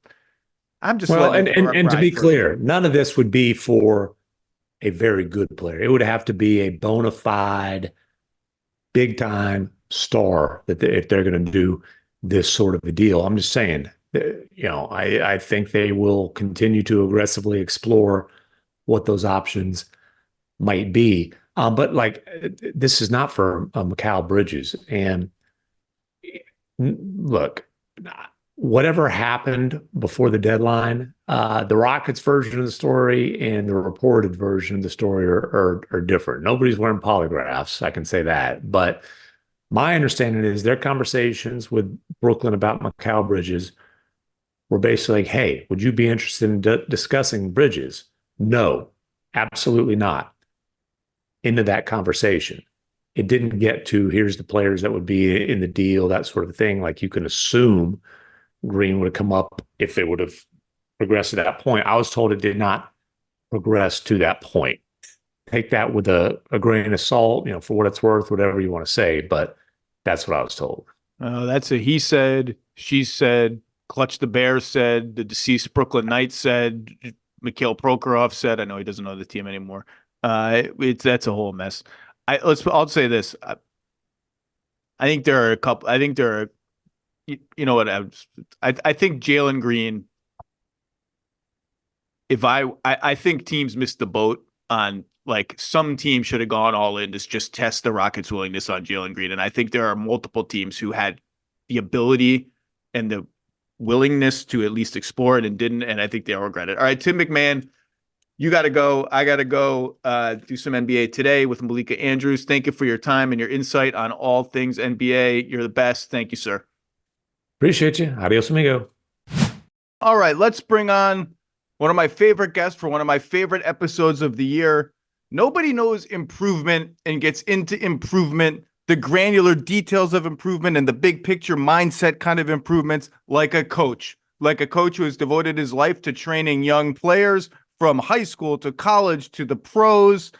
I'm just and to be clear, none of this would be for a very good player. It would have to be a bona fide, big time star if they're going to do this sort of a deal. I'm just saying, I think they will continue to aggressively explore what those options might be. But like, this is not for Mikal Bridges. And look, whatever happened before the deadline, the Rockets version of the story and the reported version of the story are different. Nobody's wearing polygraphs, I can say that. But my understanding is their conversations with Brooklyn about Mikal Bridges were basically like, hey, would you be interested in discussing Bridges? No, absolutely not. Into that conversation. It didn't get to here's the players that would be in the deal, that sort of thing. Like, you can assume Green would have come up if it would have progressed to that point. I was told it did not progress to that point. Take that with a grain of salt, for what it's worth, whatever you want to say, but that's what I was told. That's a he said, she said, Clutch the Bears said, the deceased Brooklyn Knights said, Mikhail Prokhorov said. I know he doesn't know the team anymore. That's a whole mess. I'll say this. I think there are a couple. I think there are. You know what? I think Jalen Green. I think teams missed the boat on, like, some team should have gone all in to just test the Rockets' willingness on Jalen Green, and I think there are multiple teams who had the ability and the willingness to at least explore it and didn't, and I think they all regret it. All right, Tim MacMahon, you got to go. I got to go do some NBA Today with Malika Andrews. Thank you for your time and your insight on all things NBA. You're the best. Thank you, sir. Appreciate you. Adios, amigo. All right, let's bring on one of my favorite guests for one of my favorite episodes of the year. Nobody knows improvement and gets into improvement, the granular details of improvement and the big picture mindset kind of improvements like a coach who has devoted his life to training young players from high school to college to the pros.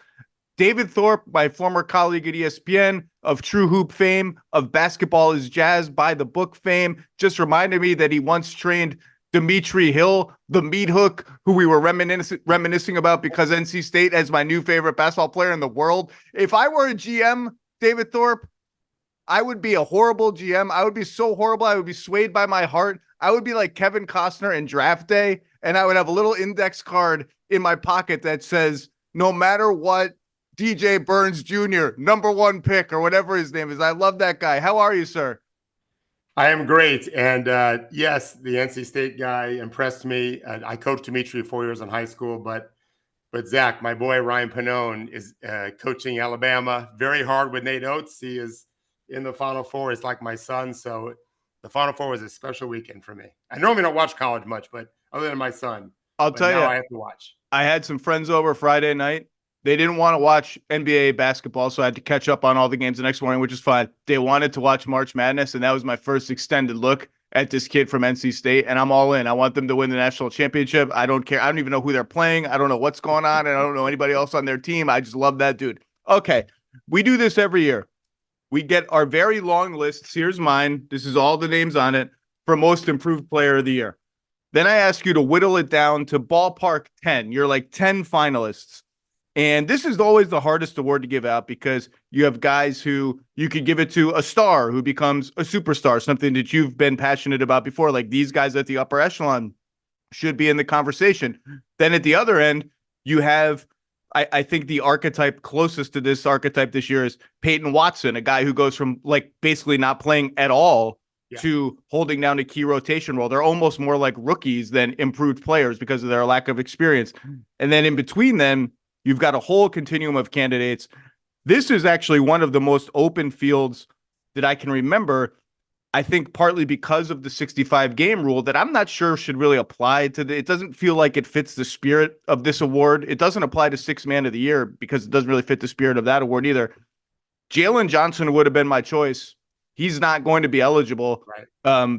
David Thorpe, my former colleague at ESPN, of TrueHoop fame, of Basketball is Jazz by the Book fame, just reminded me that he once trained Dimitri Hill, the meat hook, who we were reminiscing about because NC State has my new favorite basketball player in the world. If I were a GM, David Thorpe, I would be a horrible GM. I would be so horrible. I would be swayed by my heart. I would be like Kevin Costner in Draft Day, and I would have a little index card in my pocket that says, no matter what, DJ Burns Jr., #1 pick, or whatever his name is. I love that guy. How are you, sir? I am great. And yes, the NC State guy impressed me. I coached Dimitri 4 years in high school, but Zach, my boy Ryan Pannone is coaching Alabama. Very hard with Nate Oates. He is in the Final Four. It's like my son. So the Final Four was a special weekend for me. I normally don't watch college much, but other than my son, I'll tell you, I have to watch. I had some friends over Friday night, They didn't want to watch NBA basketball, so I had to catch up on all the games the next morning, which is fine. They wanted to watch March Madness, and that was my first extended look at this kid from NC State, and I'm all in. I want them to win the national championship. I don't care. I don't even know who they're playing. I don't know what's going on, and I don't know anybody else on their team. I just love that dude. Okay, we do this every year. We get our very long lists. Here's mine. This is all the names on it for most improved player of the year. Then I ask you to whittle it down to ballpark 10. You're like 10 finalists. And this is always the hardest award to give out because you have guys who you could give it to a star who becomes a superstar, something that you've been passionate about before. Like these guys at the upper echelon should be in the conversation. Then at the other end, you have, I think the archetype closest to this archetype this year is Peyton Watson, a guy who goes from like basically not playing at all to holding down a key rotation role. They're almost more like rookies than improved players because of their lack of experience. And then in between them, you've got a whole continuum of candidates. This is actually one of the most open fields that I can remember. I think partly because of the 65 game rule that I'm not sure should really apply to it doesn't feel like it fits the spirit of this award. It doesn't apply to sixth man of the year because it doesn't really fit the spirit of that award either. Jalen Johnson would have been my choice. He's not going to be eligible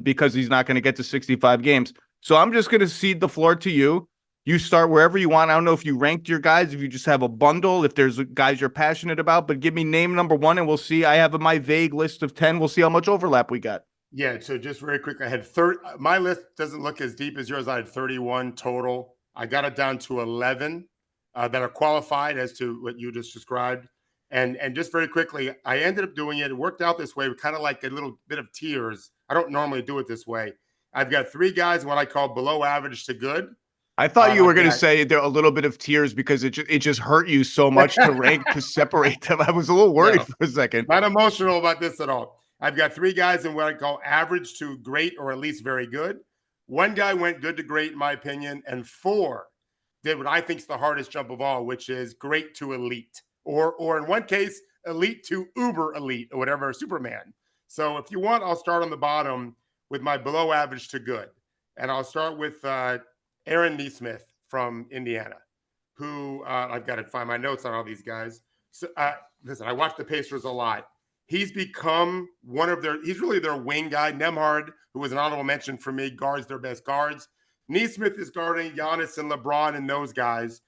because he's not going to get to 65 games. So I'm just going to cede the floor to you. You start wherever you want. I don't know if you ranked your guys, if you just have a bundle, if there's guys you're passionate about, but give me name number one and we'll see. I have my vague list of 10. We'll see how much overlap we got. Yeah, so just very quick, I had 30. My list doesn't look as deep as yours. I had 31 total. I got it down to 11 that are qualified as to what you just described. And just very quickly, I ended up doing it. It worked out this way, kind of like a little bit of tiers. I don't normally do it this way. I've got 3 guys, what I call below average to good. I thought you were going to say there a little bit of tears because it just hurt you so much to rank to separate them. I was a little worried for a second. Not emotional about this at all. I've got 3 guys in what I call average to great or at least very good. 1 guy went good to great, in my opinion, and 4 did what I think is the hardest jump of all, which is great to elite, or in one case, elite to uber elite, or whatever, Superman. So if you want, I'll start on the bottom with my below average to good, and I'll start with Aaron Nesmith from Indiana, who I've got to find my notes on all these guys. So listen, I watch the Pacers a lot. He's become he's really their wing guy. Nembhard, who was an honorable mention for me, guards their best guards. Nesmith is guarding Giannis and LeBron and those guys.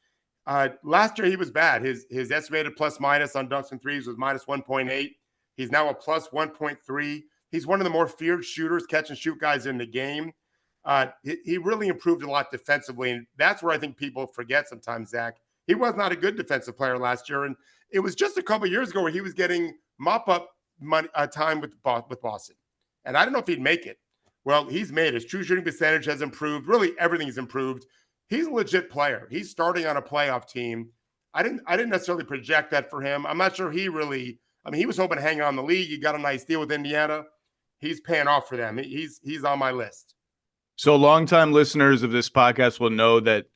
Last year, he was bad. His estimated plus minus on dunks and threes was minus 1.8. He's now a plus 1.3. He's one of the more feared shooters, catch and shoot guys in the game. He really improved a lot defensively, and that's where I think people forget sometimes, Zach. He was not a good defensive player last year, and it was just a couple of years ago where he was getting mop-up time with Boston, and I don't know if he'd make it. Well, he's made it. His true shooting percentage has improved. Really, everything's improved. He's a legit player. He's starting on a playoff team. I didn't necessarily project that for him. I'm not sure he really – I mean, he was hoping to hang on the league. He got a nice deal with Indiana. He's paying off for them. He's on my list. So longtime listeners of this podcast will know that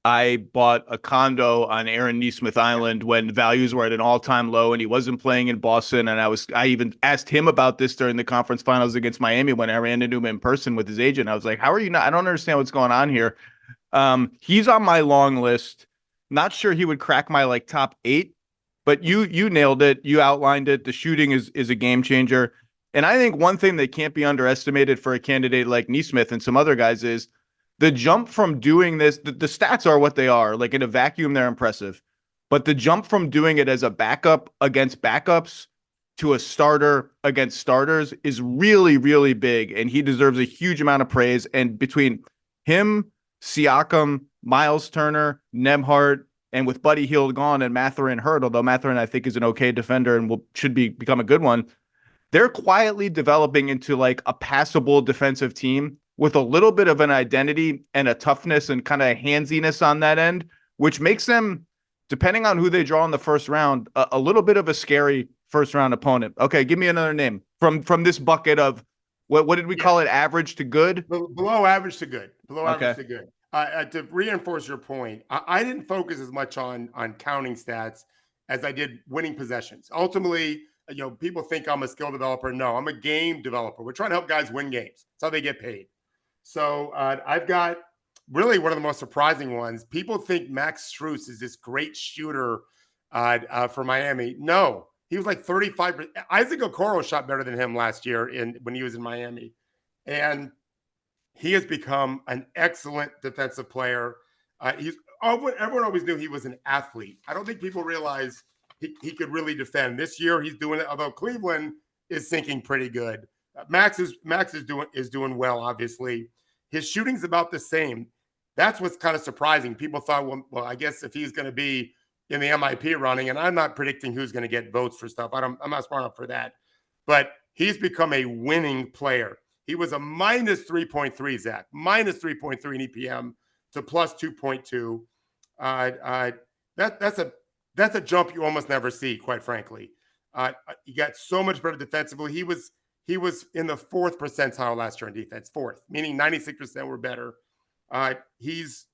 I bought a condo on Aaron Nesmith Island when values were at an all-time low and he wasn't playing in Boston. And I even asked him about this during the conference finals against Miami when I ran into him in person with his agent. I was like, how are you not? I don't understand what's going on here. He's on my long list. Not sure he would crack my like top 8, but you nailed it. You outlined it. The shooting is a game changer. And I think one thing that can't be underestimated for a candidate like Nesmith and some other guys is the jump from doing this. The stats are what they are. Like in a vacuum, they're impressive. But the jump from doing it as a backup against backups to a starter against starters is really, really big. And he deserves a huge amount of praise. And between him, Siakam, Miles Turner, Nembhard, and with Buddy Hield gone and Mathurin hurt, although Mathurin I think is an okay defender and should become a good one, they're quietly developing into like a passable defensive team with a little bit of an identity and a toughness and kind of handsiness on that end, which makes them, depending on who they draw in the first round, a little bit of a scary first round opponent. Okay, give me another name from this bucket of what did we call it? Average to good? Below average to good. Below average to good. To reinforce your point, I didn't focus as much on counting stats as I did winning possessions. Ultimately, people think I'm a skill developer. No, I'm a game developer. We're trying to help guys win games. That's how they get paid. So I've got really one of the most surprising ones. People think Max Strus is this great shooter for Miami. No, he was like 35%. Isaac Okoro shot better than him last year when he was in Miami. And he has become an excellent defensive player. Everyone always knew he was an athlete. I don't think people realize he could really defend. This year he's doing it, although Cleveland is sinking pretty good. Max is doing well, obviously. His shooting's about the same. That's what's kind of surprising. People thought, well, I guess if he's going to be in the MIP running, and I'm not predicting who's going to get votes for stuff. I'm not smart enough for that. But he's become a winning player. He was a minus 3.3, Zach, minus 3.3 in EPM to plus 2.2. That's a jump you almost never see, quite frankly. He got so much better defensively. He was in the 4th percentile last year in defense, 4th, meaning 96% were better. He's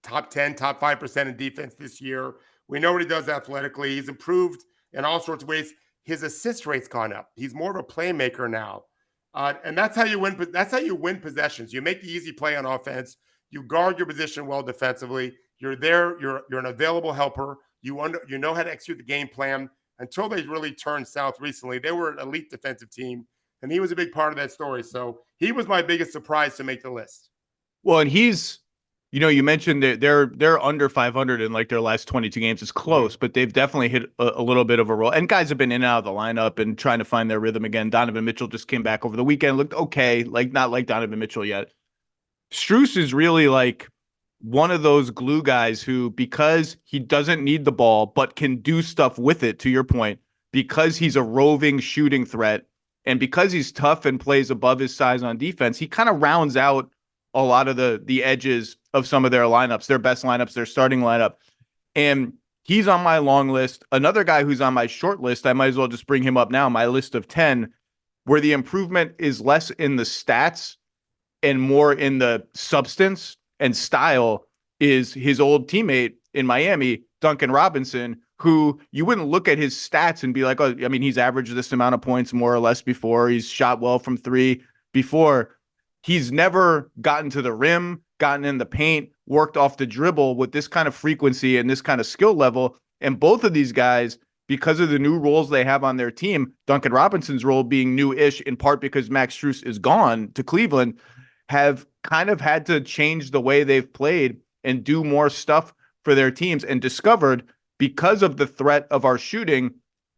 top 10, top 5% in defense this year. We know what he does athletically. He's improved in all sorts of ways. His assist rate's gone up. He's more of a playmaker now. And that's how you win. That's how you win possessions. You make the easy play on offense. You guard your position well defensively. You're there. You're an available helper. You know how to execute the game plan. Until they really turned south recently, they were an elite defensive team, and he was a big part of that story. So he was my biggest surprise to make the list. Well, and he's, you mentioned that they're under 500 in like their last 22 games. It's close, but they've definitely hit a little bit of a roll. And guys have been in and out of the lineup and trying to find their rhythm again. Donovan Mitchell just came back over the weekend, looked okay, like not like Donovan Mitchell yet. Strus is really like one of those glue guys who, because he doesn't need the ball, but can do stuff with it, to your point, because he's a roving shooting threat, and because he's tough and plays above his size on defense, he kind of rounds out a lot of the edges of some of their lineups, their best lineups, their starting lineup. And he's on my long list. Another guy who's on my short list, I might as well just bring him up now, my list of 10, where the improvement is less in the stats and more in the substance and style, is his old teammate in Miami, Duncan Robinson, who you wouldn't look at his stats and be like, oh, I mean, he's averaged this amount of points more or less before. He's shot well from 3 before. He's never gotten to the rim, gotten in the paint, worked off the dribble with this kind of frequency and this kind of skill level. And both of these guys, because of the new roles they have on their team, Duncan Robinson's role being new-ish, in part because Max Strus is gone to Cleveland, have kind of had to change the way they've played and do more stuff for their teams, and discovered, because of the threat of our shooting,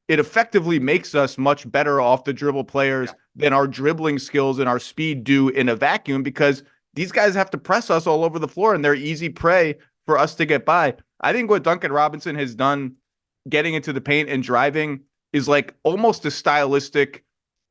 it effectively makes us much better off the dribble players than our dribbling skills and our speed do in a vacuum, because these guys have to press us all over the floor and they're easy prey for us to get by. I think what Duncan Robinson has done, getting into the paint and driving, is like almost a stylistic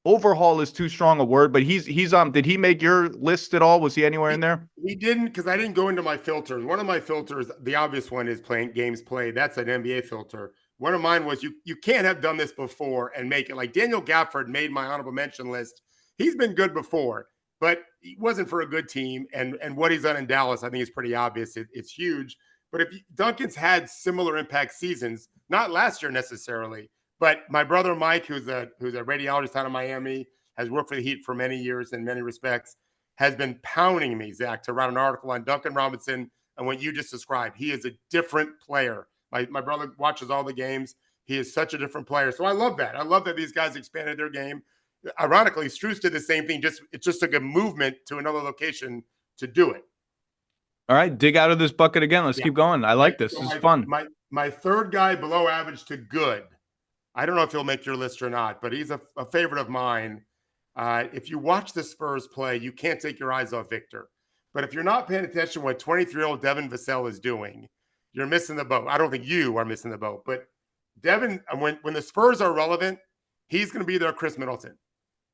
overhaul is too strong a word, but he's did he make your list at all? Was he anywhere in there? He didn't, because I didn't go into my filters. One of my filters, the obvious one, is playing games played. That's an NBA filter. One of mine was you can't have done this before and make it. Like Daniel Gafford made my honorable mention list. He's been good before, but he wasn't for a good team. And what he's done in Dallas, I think, is pretty obvious. It's huge. But if Duncan's had similar impact seasons, not last year necessarily, but my brother Mike, who's a radiologist out of Miami, has worked for the Heat for many years in many respects, has been pounding me, Zach, to write an article on Duncan Robinson and what you just described. He is a different player. My brother watches all the games. He is such a different player. So I love that. I love that these guys expanded their game. Ironically, Strus did the same thing. It just took a movement to another location to do it. All right, dig out of this bucket again. Let's keep going. I like this. This is fun. My third guy below average to good. I don't know if he'll make your list or not, but he's a favorite of mine. If you watch the Spurs play, you can't take your eyes off Victor. But if you're not paying attention to what 23-year-old Devin Vassell is doing, you're missing the boat. I don't think you are missing the boat. But Devin, when the Spurs are relevant, he's going to be their Chris Middleton.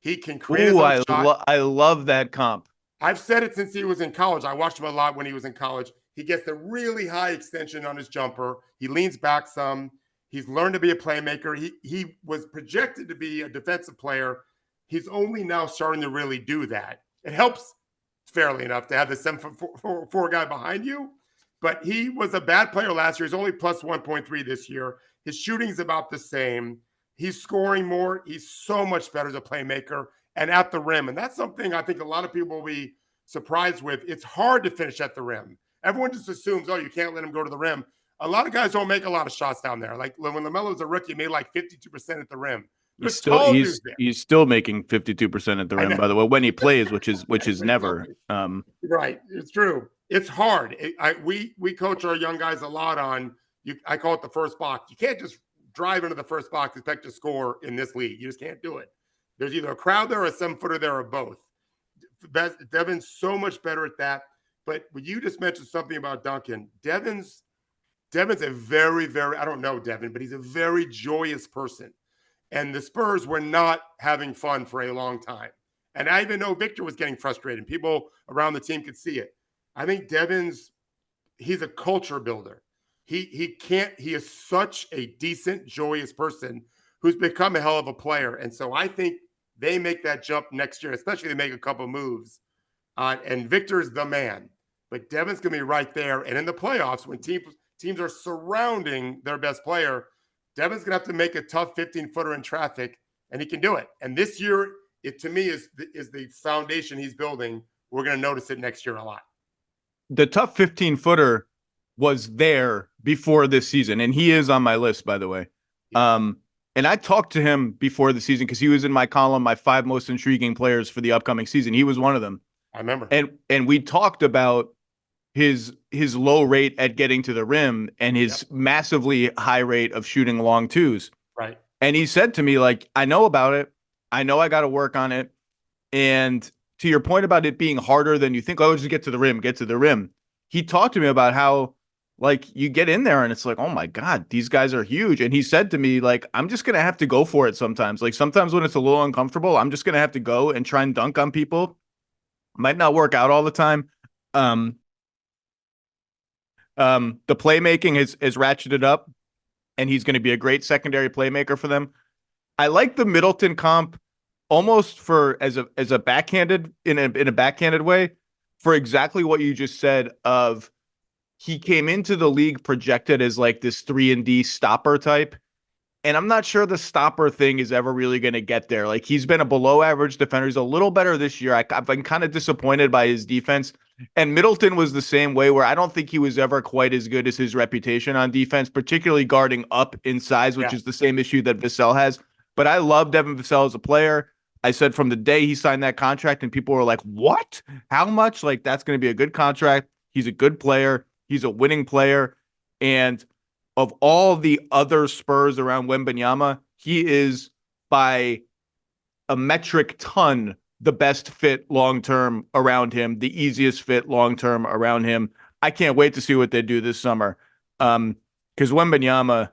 He can create his own shot. I love that comp. I've said it since he was in college. I watched him a lot when he was in college. He gets the really high extension on his jumper. He leans back some. He's learned to be a playmaker. He was projected to be a defensive player. He's only now starting to really do that. It helps, fairly enough, to have the 7'4" guy behind you. But he was a bad player last year. He's only plus 1.3 this year. His shooting's about the same. He's scoring more. He's so much better as a playmaker and at the rim. And that's something I think a lot of people will be surprised with. It's hard to finish at the rim. Everyone just assumes, oh, you can't let him go to the rim. A lot of guys don't make a lot of shots down there. Like when LaMelo was a rookie, he made like 52% at the rim. There's tall dudes there. He's still making 52% at the rim, by the way, when he plays, which is never. Right. It's true. It's hard. We coach our young guys a lot on I call it the first box. You can't just drive into the first box and expect to score in this league. You just can't do it. There's either a crowd there or a 7-footer there or both. Devin's so much better at that. But you just mentioned something about Duncan. Devin's a very, very, I don't know Devin, but he's a very joyous person. And the Spurs were not having fun for a long time. And I even know Victor was getting frustrated. People around the team could see it. I think he's a culture builder. He is such a decent, joyous person who's become a hell of a player. And so I think they make that jump next year, especially if they make a couple moves. And Victor's the man. But Devin's going to be right there. And in the playoffs, when teams are surrounding their best player, Devin's going to have to make a tough 15-footer in traffic, and he can do it. And this year, it to me is the foundation he's building. We're going to notice it next year a lot. The tough 15-footer was there before this season, and he is on my list, by the way. Yeah. And I talked to him before the season because he was in my column, my 5 most intriguing players for the upcoming season. He was one of them. I remember. And we talked about his low rate at getting to the rim and his massively high rate of shooting long twos. Right. And he said to me, like, I know about it. I know I got to work on it. And to your point about it being harder than you think, oh, just get to the rim. He talked to me about how, like, you get in there and it's like, oh my God, these guys are huge. And he said to me, like, I'm just going to have to go for it sometimes. Like sometimes when it's a little uncomfortable, I'm just going to have to go and try and dunk on people. Might not work out all the time. The playmaking has ratcheted up, and he's going to be a great secondary playmaker for them. I like the Middleton comp almost for as a backhanded in a backhanded way for exactly what you just said of he came into the league projected as like this 3-and-D stopper type. And I'm not sure the stopper thing is ever really going to get there. Like he's been a below average defender. He's a little better this year. I've been kind of disappointed by his defense. And Middleton was the same way where I don't think he was ever quite as good as his reputation on defense, particularly guarding up in size, which is the same issue that Vassell has. But I love Devin Vassell as a player. I said from the day he signed that contract and people were like, what? How much? Like that's going to be a good contract. He's a good player. He's a winning player. And of all the other Spurs around Wembanyama, he is by a metric ton the best fit long-term around him, the easiest fit long-term around him. I can't wait to see what they do this summer. Because Wembanyama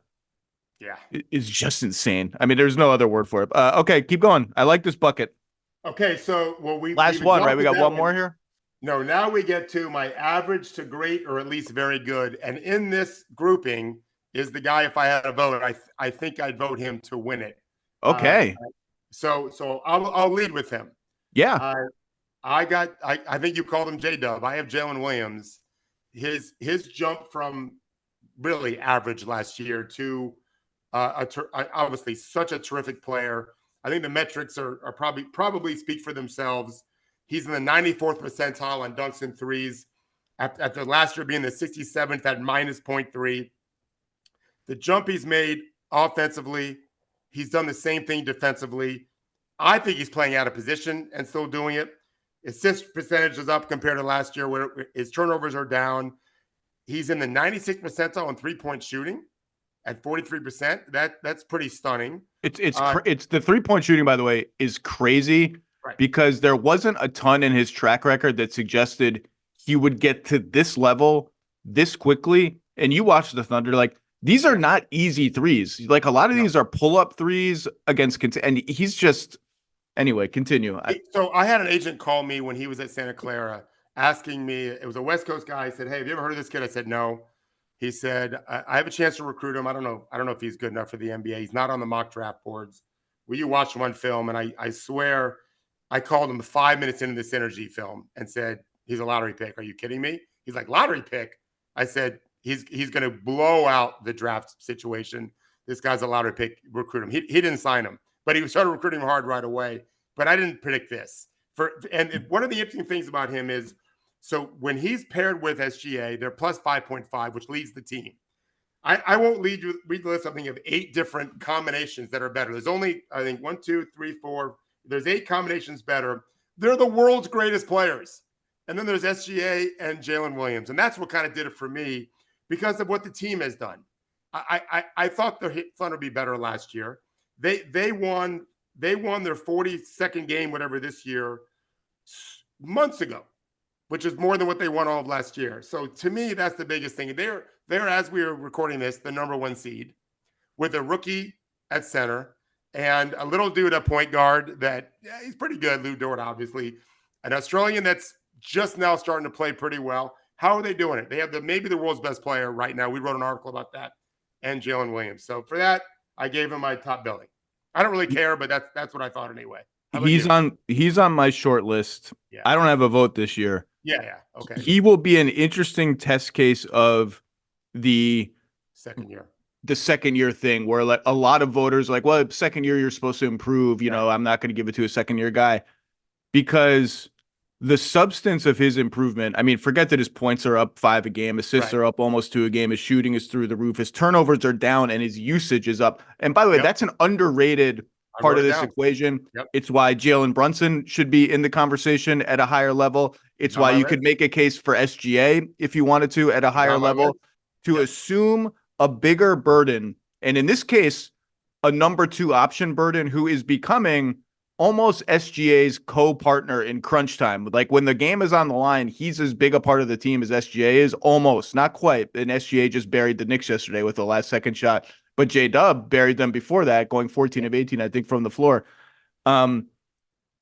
is just insane. I mean, there's no other word for it. Okay, keep going. I like this bucket. Okay, so last one, right? We got one more here? No, now we get to my average to great or at least very good. And in this grouping is the guy, if I had a vote, I think I'd vote him to win it. Okay. So I'll lead with him. Yeah. I think you called him J-Dub. I have Jalen Williams. His jump from really average last year to obviously such a terrific player. I think the metrics are probably speak for themselves. He's in the 94th percentile on dunks and threes. After last year being the 67th at -0.3. The jump he's made offensively, he's done the same thing defensively. I think he's playing out of position and still doing it. Assist percentage is up compared to last year where his turnovers are down. He's in the 96th percentile on three-point shooting at 43%. That's pretty stunning. It's the three-point shooting, by the way, is crazy because there wasn't a ton in his track record that suggested he would get to this level this quickly. And you watch the Thunder, like, these are not easy threes. Like a lot of these are pull-up threes against, and he's just, anyway, continue. So I had an agent call me when he was at Santa Clara asking me, it was a West Coast guy. He said, hey, have you ever heard of this kid? I said, no. He said, I have a chance to recruit him. I don't know if he's good enough for the NBA. He's not on the mock draft boards. Will you watch one film? And I swear I called him 5 minutes into this energy film and said, he's a lottery pick. Are you kidding me? He's like, lottery pick? I said, he's going to blow out the draft situation. This guy's a lottery pick. Recruit him. He didn't sign him, but he started recruiting him hard right away. But I didn't predict this. One of the interesting things about him is, so when he's paired with SGA, they're plus 5.5, which leads the team. I won't read the list. Something of 8 different combinations that are better. There's only, I think, 1, 2, 3, 4. There's 8 combinations better. They're the world's greatest players. And then there's SGA and Jalen Williams. And that's what kind of did it for me because of what the team has done. I thought the Thunder would be better last year. They won their 42nd game, whatever, this year months ago, which is more than what they won all of last year. So to me, that's the biggest thing. They're, as we are recording this, the number 1 seed with a rookie at center and a little dude at point guard that he's pretty good, Lou Dort, obviously. An Australian that's just now starting to play pretty well. How are they doing it? They have maybe the world's best player right now. We wrote an article about that, and Jalen Williams. So for that, I gave him my top billing. I don't really care, but that's what I thought anyway. He's on my short list. Yeah. I don't have a vote this year. Yeah. Okay. He will be an interesting test case of the second year thing where like a lot of voters are like, well, second year you're supposed to improve. You know, I'm not going to give it to a second year guy because the substance of his improvement. I mean, forget that his points are up 5 a game, assists are up almost 2 a game, his shooting is through the roof, his turnovers are down, and his usage is up. And by the way, that's an underrated part of this equation. It's why Jalen Brunson should be in the conversation at a higher level. It's why you could make a case for SGA if you wanted to at a higher level to assume a bigger burden. And in this case, a number 2 option burden who is becoming almost SGA's co-partner in crunch time. Like when the game is on the line, he's as big a part of the team as SGA is, almost, not quite. And SGA just buried the Knicks yesterday with the last second shot. But J-Dub buried them before that, going 14 of 18, I think, from the floor. To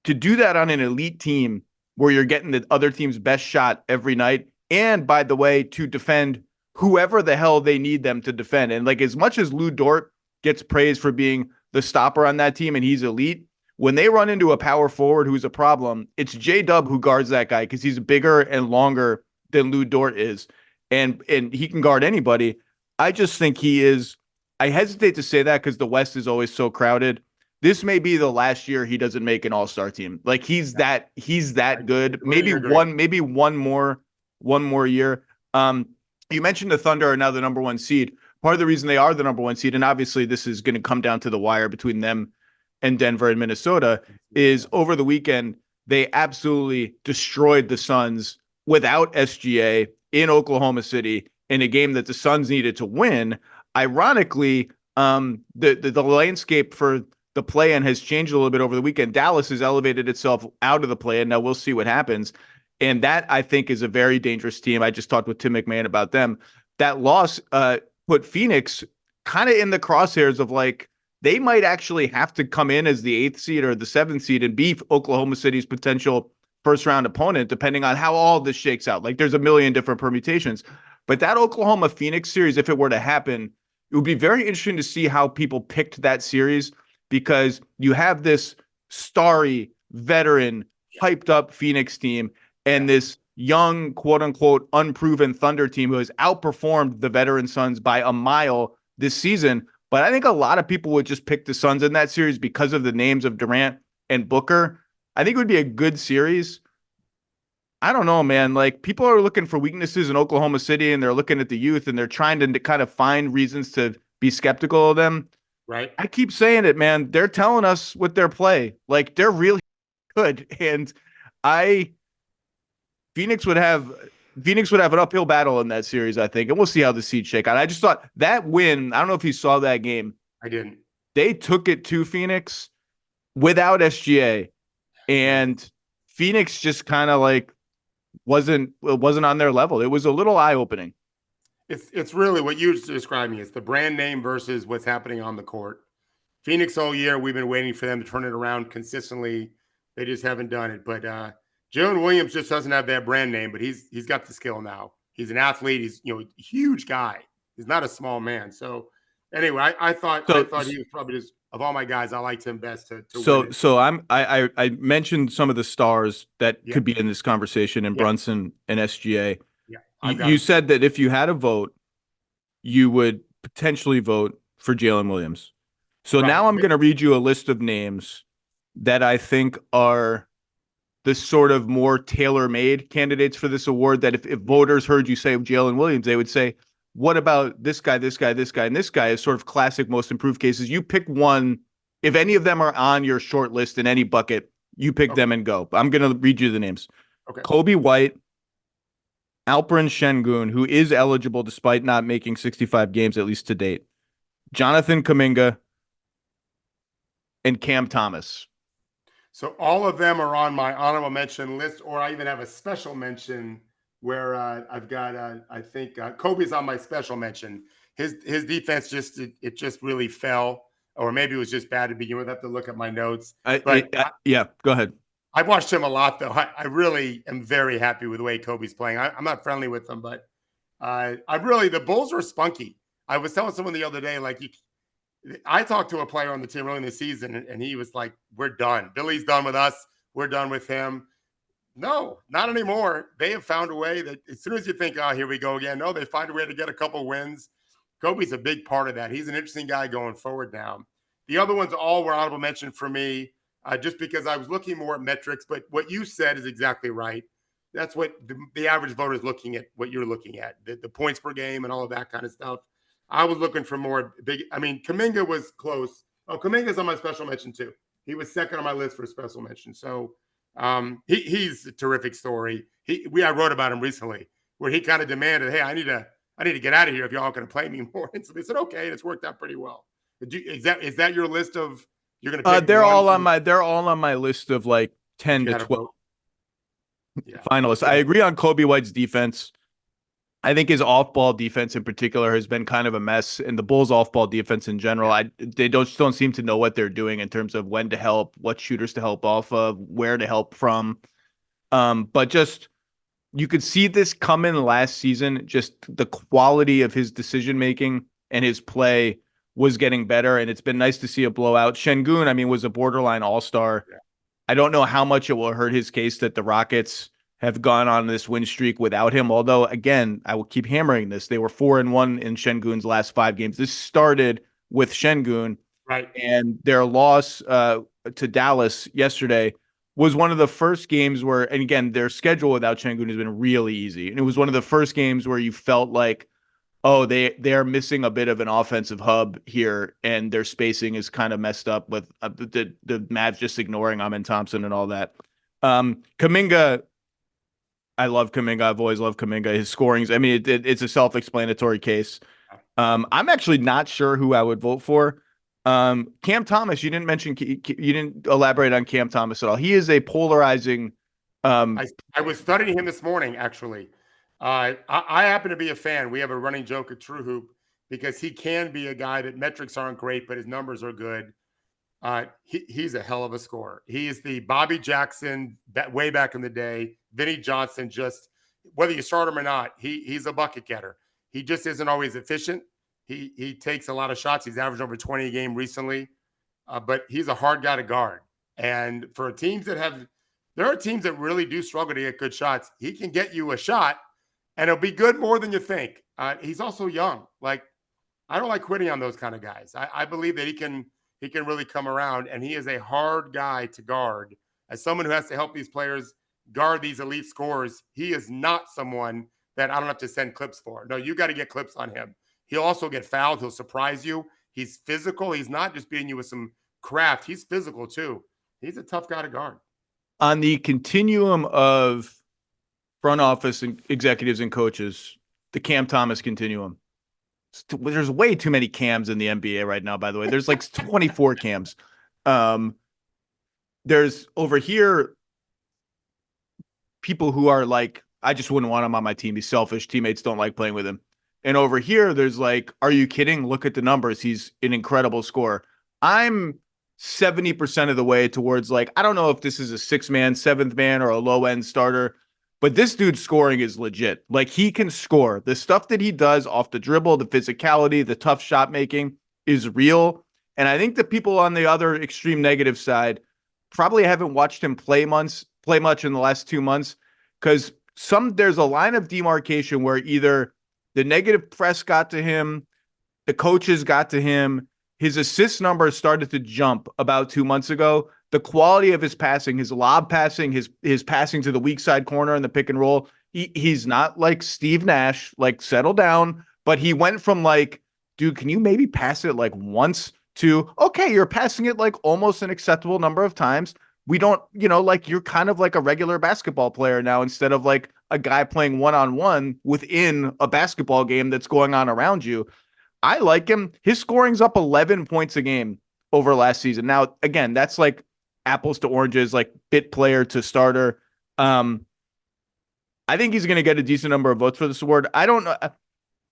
do that on an elite team where you're getting the other team's best shot every night, and by the way, to defend whoever the hell they need them to defend. And like as much as Lou Dort gets praised for being the stopper on that team and he's elite, when they run into a power forward who's a problem, it's J-Dub who guards that guy because he's bigger and longer than Lou Dort is. And he can guard anybody. I just think he is. I hesitate to say that because the West is always so crowded. This may be the last year he doesn't make an all-star team. Like he's that good. Maybe one more year. You mentioned the Thunder are now the number 1 seed. Part of the reason they are the number 1 seed, and obviously this is going to come down to the wire between them and Denver and Minnesota, is over the weekend, they absolutely destroyed the Suns without SGA in Oklahoma City in a game that the Suns needed to win. Ironically, the landscape for the play-in has changed a little bit over the weekend. Dallas has elevated itself out of the play-in. Now we'll see what happens. And that, I think, is a very dangerous team. I just talked with Tim MacMahon about them. That loss put Phoenix kind of in the crosshairs of like, they might actually have to come in as the 8th seed or the 7th seed and be Oklahoma City's potential first-round opponent, depending on how all this shakes out. Like, there's a million different permutations. But that Oklahoma-Phoenix series, if it were to happen, it would be very interesting to see how people picked that series because you have this starry, veteran, hyped-up Phoenix team and this young, quote-unquote, unproven Thunder team who has outperformed the veteran Suns by a mile this season. But I think a lot of people would just pick the Suns in that series because of the names of Durant and Booker. I think it would be a good series. I don't know, man. Like, people are looking for weaknesses in Oklahoma City, and they're looking at the youth, and they're trying to kind of find reasons to be skeptical of them. Right. I keep saying it, man. They're telling us with their play. Like, they're really good. And Phoenix would have an uphill battle in that series, I think, and we'll see how the seeds shake out. I just thought that win, I don't know if you saw that game. I didn't. They took it to Phoenix without SGA, and Phoenix just kind of like wasn't on their level. It was a little eye-opening. It's really what you're describing. It's the brand name versus what's happening on the court. Phoenix all year, we've been waiting for them to turn it around consistently. They just haven't done it. But Jalen Williams just doesn't have that brand name, but he's got the skill now. He's an athlete. He's a huge guy. He's not a small man. So anyway, I thought he was probably just, of all my guys, I liked him best to win it. So I mentioned some of the stars that could be in this conversation, and Brunson and SGA. Yeah, you said that if you had a vote, you would potentially vote for Jalen Williams. So now I'm going to read you a list of names that I think are the sort of more tailor-made candidates for this award, that if voters heard you say Jalen Williams, they would say, what about this guy, this guy, this guy, and this guy, as sort of classic most improved cases. You pick one. If any of them are on your short list in any bucket, you pick them and go. I'm going to read you the names. Okay. Kobe White, Alperen Sengun, who is eligible despite not making 65 games, at least to date, Jonathan Kuminga, and Cam Thomas. So all of them are on my honorable mention list, or I even have a special mention where I've got, I think Kobe's on my special mention. His defense just really fell, or maybe it was just bad to begin with. I have to look at my notes. Yeah, go ahead. I've watched him a lot, though. I really am very happy with the way Kobe's playing. I'm not friendly with him, but the Bulls are spunky. I was telling someone the other day, I talked to a player on the team early in the season, and he was like, we're done. Billy's done with us. We're done with him. No, not anymore. They have found a way that as soon as you think, oh, here we go again, no, they find a way to get a couple wins. Kobe's a big part of that. He's an interesting guy going forward now. The other ones all were honorable mention for me, just because I was looking more at metrics. But what you said is exactly right. That's what the average voter is looking at, what you're looking at, the points per game and all of that kind of stuff. I was looking for more big. I mean, Kuminga was close. Oh, Kuminga's on my special mention too. He was second on my list for a special mention. So he's a terrific story. I wrote about him recently, where he kind of demanded, "Hey, I need to get out of here if y'all going to play me more." And so they said, "Okay," and it's worked out pretty well. Is that your list of you're going to? Pick they're all on my list of like 10 to 12 finalists. I agree on Kobe White's defense. I think his off-ball defense in particular has been kind of a mess, and the Bulls' off-ball defense in general. They don't seem to know what they're doing in terms of when to help, what shooters to help off of, where to help from. But just you could see this coming last season. Just the quality of his decision-making and his play was getting better, and it's been nice to see a blowout. Sengun, I mean, was a borderline all-star. Yeah. I don't know how much it will hurt his case that the Rockets have gone on this win streak without him. Although, again, I will keep hammering this. They were 4-1 in Sengun's last 5 games. This started with Sengun. Right. And their loss to Dallas yesterday was one of the first games where, and again, their schedule without Sengun has been really easy. And it was one of the first games where you felt like, oh, they're missing a bit of an offensive hub here, and their spacing is kind of messed up with the Mavs just ignoring Amen Thompson and all that. Kuminga, I love Kuminga. I've always loved Kuminga. His scorings, I mean, it's a self-explanatory case. I'm actually not sure who I would vote for. Cam Thomas, you didn't elaborate on Cam Thomas at all. He is a polarizing. I was studying him this morning, actually. I happen to be a fan. We have a running joke at TrueHoop because he can be a guy that metrics aren't great, but his numbers are good. He's a hell of a scorer. He is the Bobby Jackson way back in the day. Vinnie Johnson, just whether you start him or not, he's a bucket getter. He just isn't always efficient. He takes a lot of shots. He's averaged over 20 a game recently, but he's a hard guy to guard. And for teams there are teams that really do struggle to get good shots. He can get you a shot, and it'll be good more than you think. He's also young. Like, I don't like quitting on those kind of guys. I believe that he can really come around, and he is a hard guy to guard. As someone who has to help these players guard these elite scorers, he is not someone that I don't have to send clips for. No, you got to get clips on him. He'll also get fouled. He'll surprise you. He's physical. He's not just beating you with some craft. He's physical too. He's a tough guy to guard. On the continuum of front office and executives and coaches, the Cam Thomas continuum. There's way too many Cams in the NBA right now, by the way. There's like 24 Cams. There's over here people who are like, I just wouldn't want him on my team. He's selfish. Teammates don't like playing with him. And over here, there's like, are you kidding? Look at the numbers. He's an incredible scorer. I'm 70% of the way towards like, I don't know if this is a 6-man, 7th man, or a low-end starter, but this dude's scoring is legit. Like, he can score. The stuff that he does off the dribble, the physicality, the tough shot making is real. And I think the people on the other extreme negative side probably haven't watched him play much in the last 2 months, because there's a line of demarcation where either the negative press got to him, the coaches got to him, his assist numbers started to jump about 2 months ago. the quality of his passing, his lob passing, his passing to the weak side corner in the pick and roll. He's not like Steve Nash, like settle down, but he went from like, dude, can you maybe pass it like once to, okay, you're passing it like almost an acceptable number of times. We don't, like you're kind of like a regular basketball player now instead of like a guy playing one-on-one within a basketball game that's going on around you. I like him. His scoring's up 11 points a game over last season. Now, again, that's like apples to oranges, like bit player to starter. I think he's going to get a decent number of votes for this award. I don't know.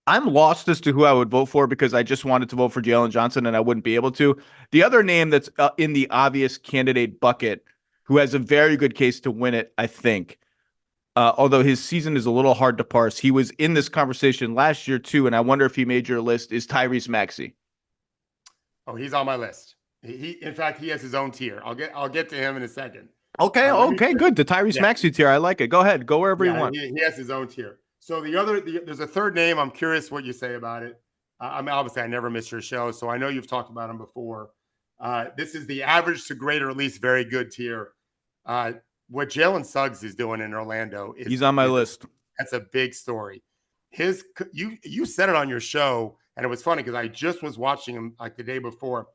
I'm lost as to who I would vote for because I just wanted to vote for Jalen Johnson and I wouldn't be able to. The other name that's in the obvious candidate bucket who has a very good case to win it, I think, although his season is a little hard to parse. He was in this conversation last year too, and I wonder if he made your list, is Tyrese Maxey. Oh, he's on my list. In fact, he has his own tier. I'll get to him in a second. Okay, good. The Tyrese Maxey tier. I like it. Go ahead. Go wherever you want. He has his own tier. So there's a third name. I'm curious what you say about it. I mean, obviously, I never miss your show, so I know you've talked about him before. This is the average to great or at least very good tier. What Jalen Suggs is doing in Orlando he's on my list. That's a big story. You said it on your show, and it was funny because I just was watching him like the day before.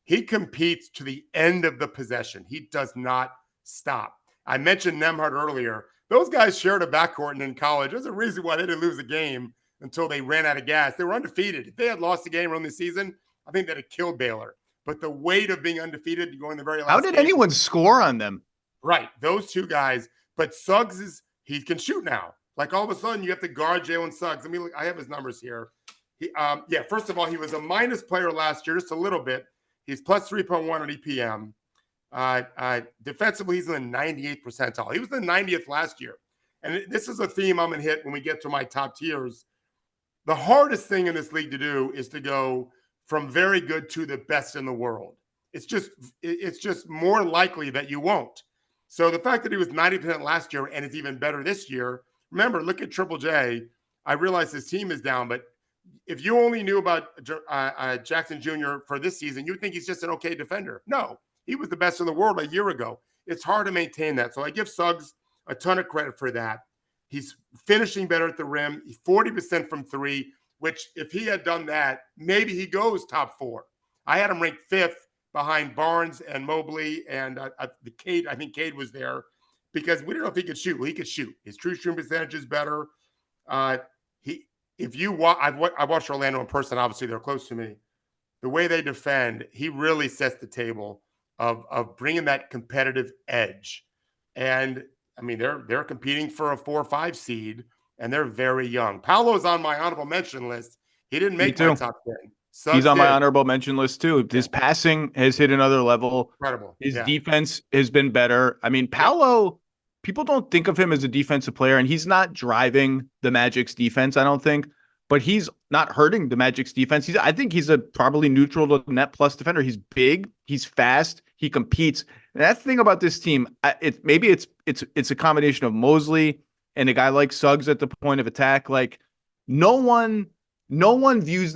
He competes to the end of the possession. He does not stop. I mentioned Nembhard earlier. Those guys shared a backcourt and in college. There's a reason why they didn't lose a game until they ran out of gas. They were undefeated. If they had lost the game early in the season, I think they'd have killed Baylor. But the weight of being undefeated, going the very last How did anyone score on them? Right. Those two guys. But Suggs he can shoot now. Like all of a sudden you have to guard Jalen Suggs. I mean, I have his numbers here. First of all, he was a minus player last year, just a little bit. He's plus 3.1 on EPM. Defensively, he's in the 98th percentile. He was in the 90th last year. And this is a theme I'm going to hit when we get to my top tiers. The hardest thing in this league to do is to go from very good to the best in the world. It's just more likely that you won't. So the fact that he was 90% last year and is even better this year, remember, look at Triple J. I realize his team is down, but if you only knew about Jackson Jr. for this season, you'd think he's just an okay defender. No, he was the best in the world a year ago. It's hard to maintain that. So I give Suggs a ton of credit for that. He's finishing better at the rim. He's 40% from three, which if he had done that, maybe he goes top 4. I had him ranked 5th behind Barnes and Mobley and Cade. I think Cade was there because we didn't know if he could shoot. Well, he could shoot. His true shooting percentage is better. I watched Orlando in person. Obviously, they're close to me. The way they defend, he really sets the table of bringing that competitive edge. And I mean, they're competing for a 4 or 5 seed, and they're very young. Paolo's on my honorable mention list. He didn't make my top 10. He's on my honorable mention list too. His passing has hit another level. Incredible. His defense has been better. I mean, Paolo, people don't think of him as a defensive player, and he's not driving the Magic's defense, I don't think, but he's not hurting the Magic's defense. I think he's a probably neutral to net plus defender. He's big, he's fast, he competes. And that's the thing about this team. It's a combination of Mosley and a guy like Suggs at the point of attack. Like no one views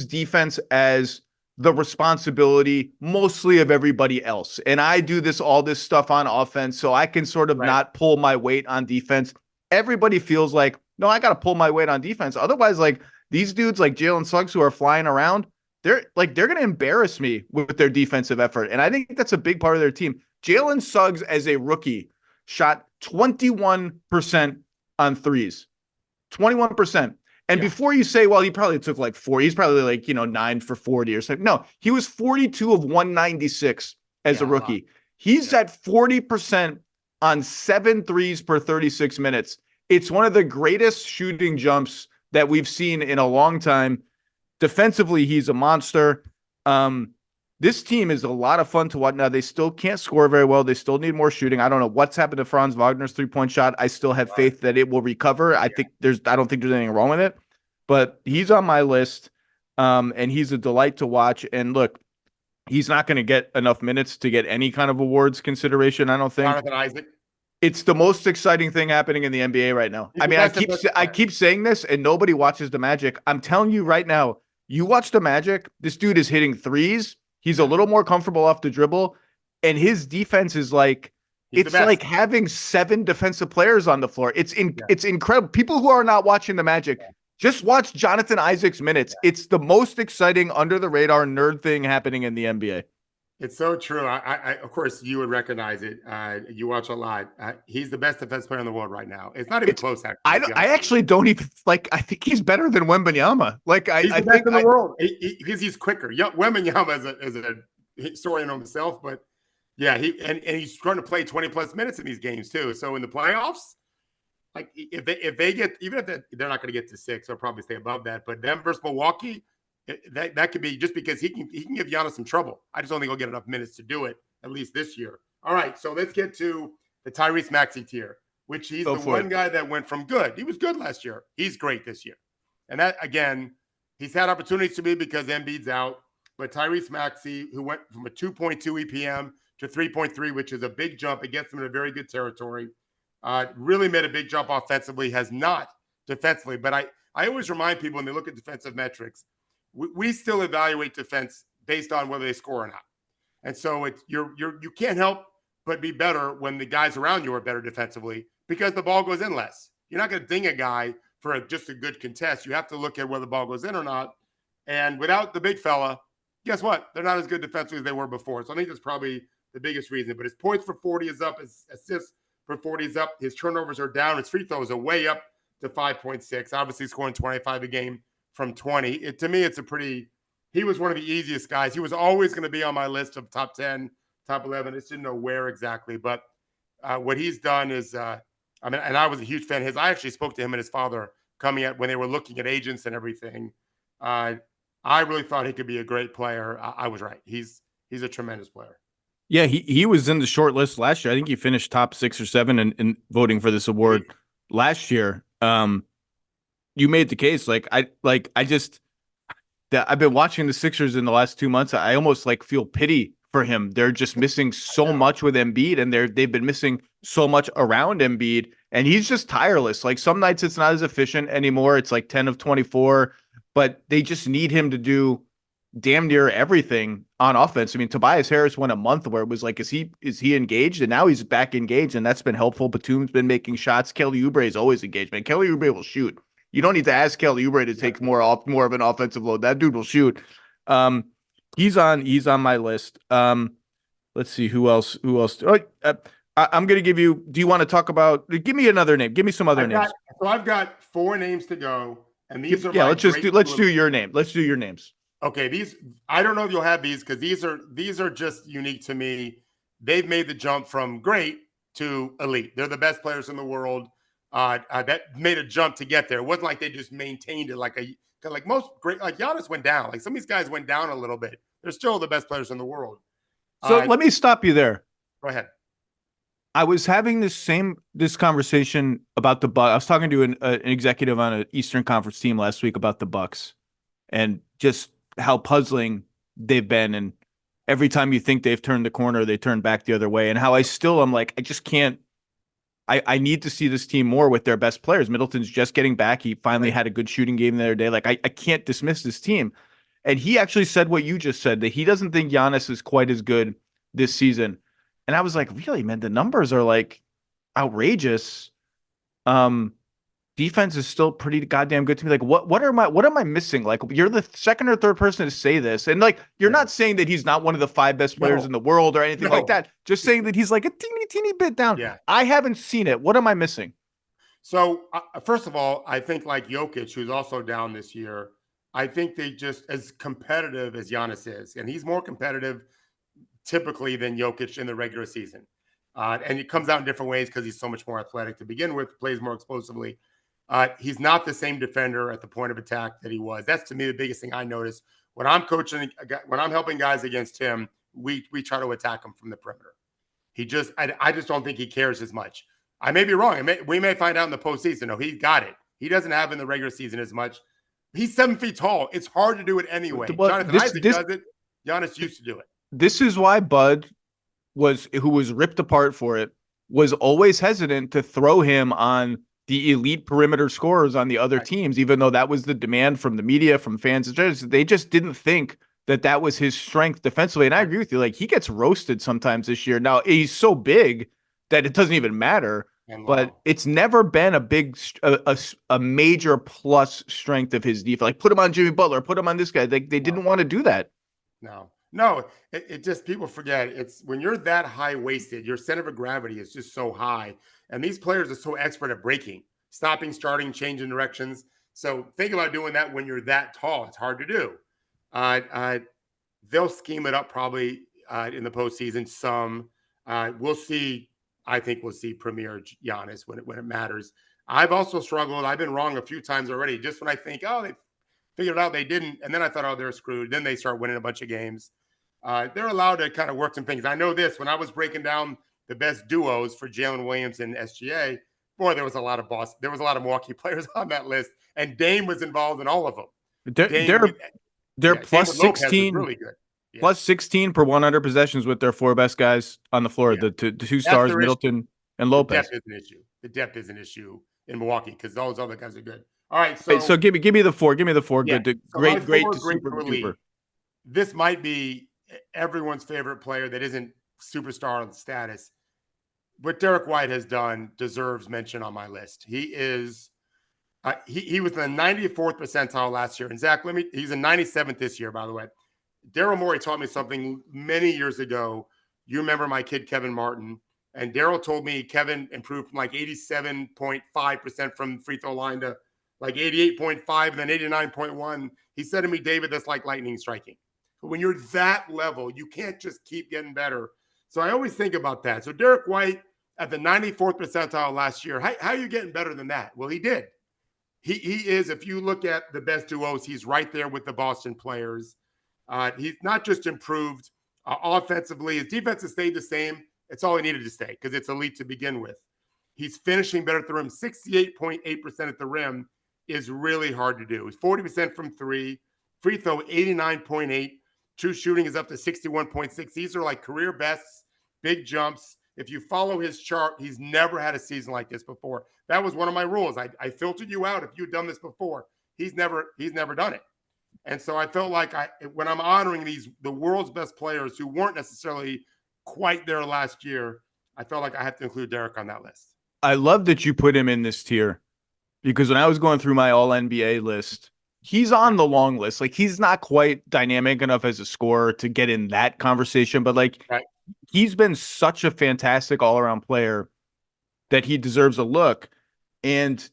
defense as the responsibility mostly of everybody else. And I do all this stuff on offense, so I can sort of not pull my weight on defense. Everybody feels like, no, I got to pull my weight on defense. Otherwise, like these dudes like Jalen Suggs who are flying around, they're going to embarrass me with their defensive effort. And I think that's a big part of their team. Jalen Suggs as a rookie shot 21% on threes, 21%. And before you say, well, he probably took like 4, he's probably like, 9 for 40 or something. No, he was 42 of 196 as a rookie. He's at 40% on 7 threes per 36 minutes. It's one of the greatest shooting jumps that we've seen in a long time. Defensively, he's a monster. This team is a lot of fun to watch. Now, they still can't score very well. They still need more shooting. I don't know what's happened to Franz Wagner's three-point shot. I still have faith that it will recover. I don't think there's anything wrong with it, but he's on my list, and he's a delight to watch. And look, he's not going to get enough minutes to get any kind of awards consideration, I don't think. Jonathan Isaac. It's the most exciting thing happening in the NBA right now. I mean, I keep saying this, and nobody watches the Magic. I'm telling you right now, you watch the Magic, this dude is hitting threes. He's a little more comfortable off the dribble. and his defense is like, He's the it's best. like having 7 defensive players on the floor. It's Yeah. it's incredible. People who are not watching the Magic, just watch Jonathan Isaac's minutes. It's the most exciting under the radar nerd thing happening in the NBA. It's so true. I of course, you would recognize it. You watch a lot. He's the best defense player in the world right now. It's not even close. Actually, I actually don't even like. I think he's better than Wembanyama. Like he's the I best think in the world because he's quicker. Wembanyama is a story in himself, but yeah, he's going to play 20 plus minutes in these games too. So in the playoffs, like if they get, even if they're not going to get to 6, they'll probably stay above that. But them versus Milwaukee, that could be just because he can give Giannis some trouble. I just don't think he'll get enough minutes to do it, at least this year. All right, so let's get to the Tyrese Maxey tier, which he's the one guy that went from good. He was good last year. He's great this year. And that, again, he's had opportunities to be because Embiid's out. But Tyrese Maxey, who went from a 2.2 EPM to 3.3, which is a big jump. It gets him in a very good territory. Really made a big jump offensively, has not defensively. But I always remind people when they look at defensive metrics, we still evaluate defense based on whether they score or not. And so you can't help but be better when the guys around you are better defensively because the ball goes in less. You're not going to ding a guy for just a good contest. You have to look at whether the ball goes in or not. And without the big fella, guess what? They're not as good defensively as they were before. So I think that's probably the biggest reason. But his points for 40 is up. His assists for 40 is up. His turnovers are down. His free throws are way up to 5.6. Obviously scoring 25 a game from 20. To me, it's he was one of the easiest guys. He was always going to be on my list of top 10, top 11. I just didn't know where exactly. But what he's done is, and I was a huge fan of his. I actually spoke to him and his father coming out when they were looking at agents and everything. I really thought he could be a great player. I was right. He's a tremendous player. Yeah, he was in the short list last year. I think he finished top 6 or 7 in voting for this award last year. You made the case. I've been watching the Sixers in the last 2 months. I almost feel pity for him. They're just missing so much with Embiid, and they've been missing so much around Embiid, and he's just tireless. Like some nights it's not as efficient anymore. It's like 10 of 24, but they just need him to do damn near everything on offense. I mean, Tobias Harris went a month where it was like, is he engaged? And now he's back engaged, and that's been helpful. Batum's been making shots. Kelly Oubre is always engaged, man. Kelly Oubre will shoot. You don't need to ask Kelly Oubre to take more of an offensive load. That dude will shoot. He's on my list. Let's see who else. I'm going to give you. Do you want to talk about? Give me another name. Give me some other names. I've got 4 names to go, and these are let's do your name. Let's do your names. Okay, I don't know if you'll have these because these are just unique to me. They've made the jump from great to elite. They're the best players in the world. That made a jump to get there. It wasn't like they just maintained it like most great, like Giannis went down. Like some of these guys went down a little bit. They're still the best players in the world. So let me stop you there. Go ahead. I was having this conversation about the Bucks. I was talking to an executive on an Eastern Conference team last week about the Bucks and just how puzzling they've been. And every time you think they've turned the corner, they turn back the other way. And how I'm like, I just can't. I need to see this team more with their best players. Middleton's just getting back. He finally had a good shooting game the other day. Like, I can't dismiss this team. And he actually said what you just said, that he doesn't think Giannis is quite as good this season. And I was like, really, man, the numbers are like outrageous. Defense is still pretty goddamn good to me. Like, what am I missing? Like, you're the second or third person to say this. And like, you're not saying that he's not one of the 5 best players in the world or anything like that. Just saying that he's like a teeny bit down. Yeah. I haven't seen it. What am I missing? So first of all, I think like Jokic, who's also down this year, I think they just as competitive as Giannis is, and he's more competitive typically than Jokic in the regular season. And it comes out in different ways because he's so much more athletic to begin with, plays more explosively. He's not the same defender at the point of attack that he was. That's to me the biggest thing I noticed when I'm coaching. When I'm helping guys against him, we try to attack him from the perimeter. I just don't think he cares as much. I may be wrong. We may find out in the postseason. No, he got it. He doesn't have in the regular season as much. He's 7 feet tall. It's hard to do it anyway. Jonathan Isaac does it. Giannis used to do it. This is why Bud who was ripped apart for it, was always hesitant to throw him on the elite perimeter scorers on the other teams, even though that was the demand from the media, from fans. They just didn't think that was his strength defensively. And I agree with you. Like, he gets roasted sometimes this year. Now, he's so big that it doesn't even matter. But it's never been a major plus strength of his defense. Like, put him on Jimmy Butler, put him on this guy. They didn't want to do that. No. It just, people forget, it's when you're that high waisted, your center of gravity is just so high. And these players are so expert at breaking, stopping, starting, changing directions. So think about doing that when you're that tall. It's hard to do. They'll scheme it up probably in the postseason. Some we'll see. I think we'll see premier Giannis when it matters. I've also struggled. I've been wrong a few times already. Just when I think, oh, they figured it out, they didn't, and then I thought, oh, they're screwed. Then they start winning a bunch of games. They're allowed to kind of work some things. I know this, when I was breaking down the best duos for Jalen Williams and SGA, boy, there was a lot of Milwaukee players on that list, and Dame was involved in all of them. They're plus 16, really good. Yeah. Plus 16 per 100 possessions with their 4 best guys on the floor. Yeah. The two stars, Middleton and Lopez. The depth is an issue in Milwaukee because those other guys are good. All right, so give me the 4. Give me the 4. Yeah. Good, so great to super duper. This might be everyone's favorite player that isn't superstar status. What Derek White has done deserves mention on my list. He is he was in the 94th percentile last year. And Zach, he's in 97th this year, by the way. Daryl Morey taught me something many years ago. You remember my kid, Kevin Martin, and Daryl told me Kevin improved from like 87.5% from free throw line to like 88.5 and then 89.1. He said to me, David, that's like lightning striking. But when you're that level, you can't just keep getting better. So I always think about that. So Derek White at the 94th percentile last year, how are you getting better than that? Well, he did. He is, if you look at the best duos, he's right there with the Boston players. He's not just improved offensively. His defense has stayed the same. It's all he needed to stay because it's elite to begin with. He's finishing better at the rim. 68.8% at the rim is really hard to do. He's 40% from 3. Free throw, 89.8. True shooting is up to 61.6. These are like career bests, big jumps. If you follow his chart, he's never had a season like this before. That was one of my rules. I filtered you out if you'd done this before. He's never done it. And so I felt like when I'm honoring the world's best players who weren't necessarily quite there last year, I felt like I have to include Derek on that list. I love that you put him in this tier because when I was going through my all NBA list, he's on the long list. Like, he's not quite dynamic enough as a scorer to get in that conversation, but like he's been such a fantastic all-around player that he deserves a look. And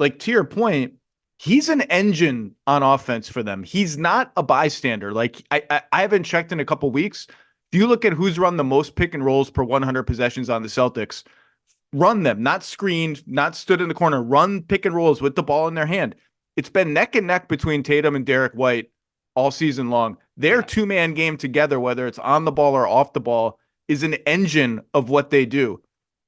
like, to your point, he's an engine on offense for them. He's not a bystander. Like, I haven't checked in a couple weeks. If you look at who's run the most pick and rolls per 100 possessions on the Celtics, run them, not screened, not stood in the corner, run pick and rolls with the ball in their hand. It's been neck and neck between Tatum and Derek White all season long. Their two-man game together, whether it's on the ball or off the ball, is an engine of what they do.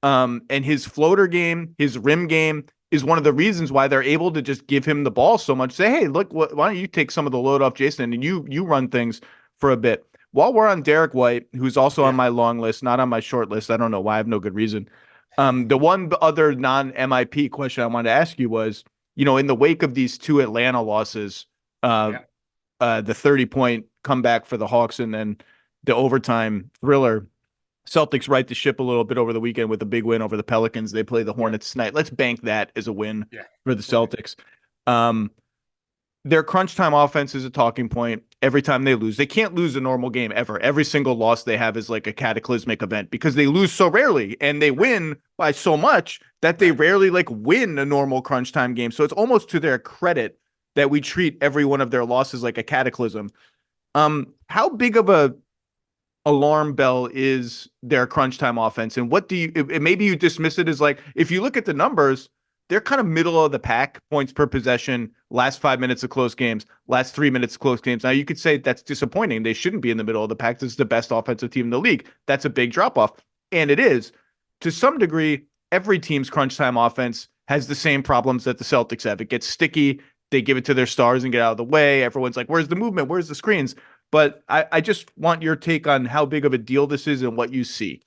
And his floater game, his rim game, is one of the reasons why they're able to just give him the ball so much. Say, hey, look, why don't you take some of the load off Jason and you run things for a bit. While we're on Derek White, who's also on my long list, not on my short list. I don't know why. I have no good reason. The one other non-MIP question I wanted to ask you was, in the wake of these 2 Atlanta losses, the 30-point comeback for the Hawks and then the overtime thriller, Celtics right the ship a little bit over the weekend with a big win over the Pelicans. They play the Hornets tonight. Let's bank that as a win for the Celtics. Their crunch time offense is a talking point every time they lose. They can't lose a normal game ever. Every single loss they have is like a cataclysmic event because they lose so rarely and they win by so much that they rarely like win a normal crunch time game. So it's almost to their credit that we treat every one of their losses like a cataclysm. How big of a alarm bell is their crunch time offense? And what do you, maybe you dismiss it as like, if you look at the numbers, they're kind of middle of the pack, points per possession, last 5 minutes of close games, last 3 minutes of close games. Now, you could say that's disappointing. They shouldn't be in the middle of the pack. This is the best offensive team in the league. That's a big drop-off. And it is. To some degree, every team's crunch time offense has the same problems that the Celtics have. It gets sticky. They give it to their stars and get out of the way. Everyone's like, where's the movement? Where's the screens? But I just want your take on how big of a deal this is and what you see.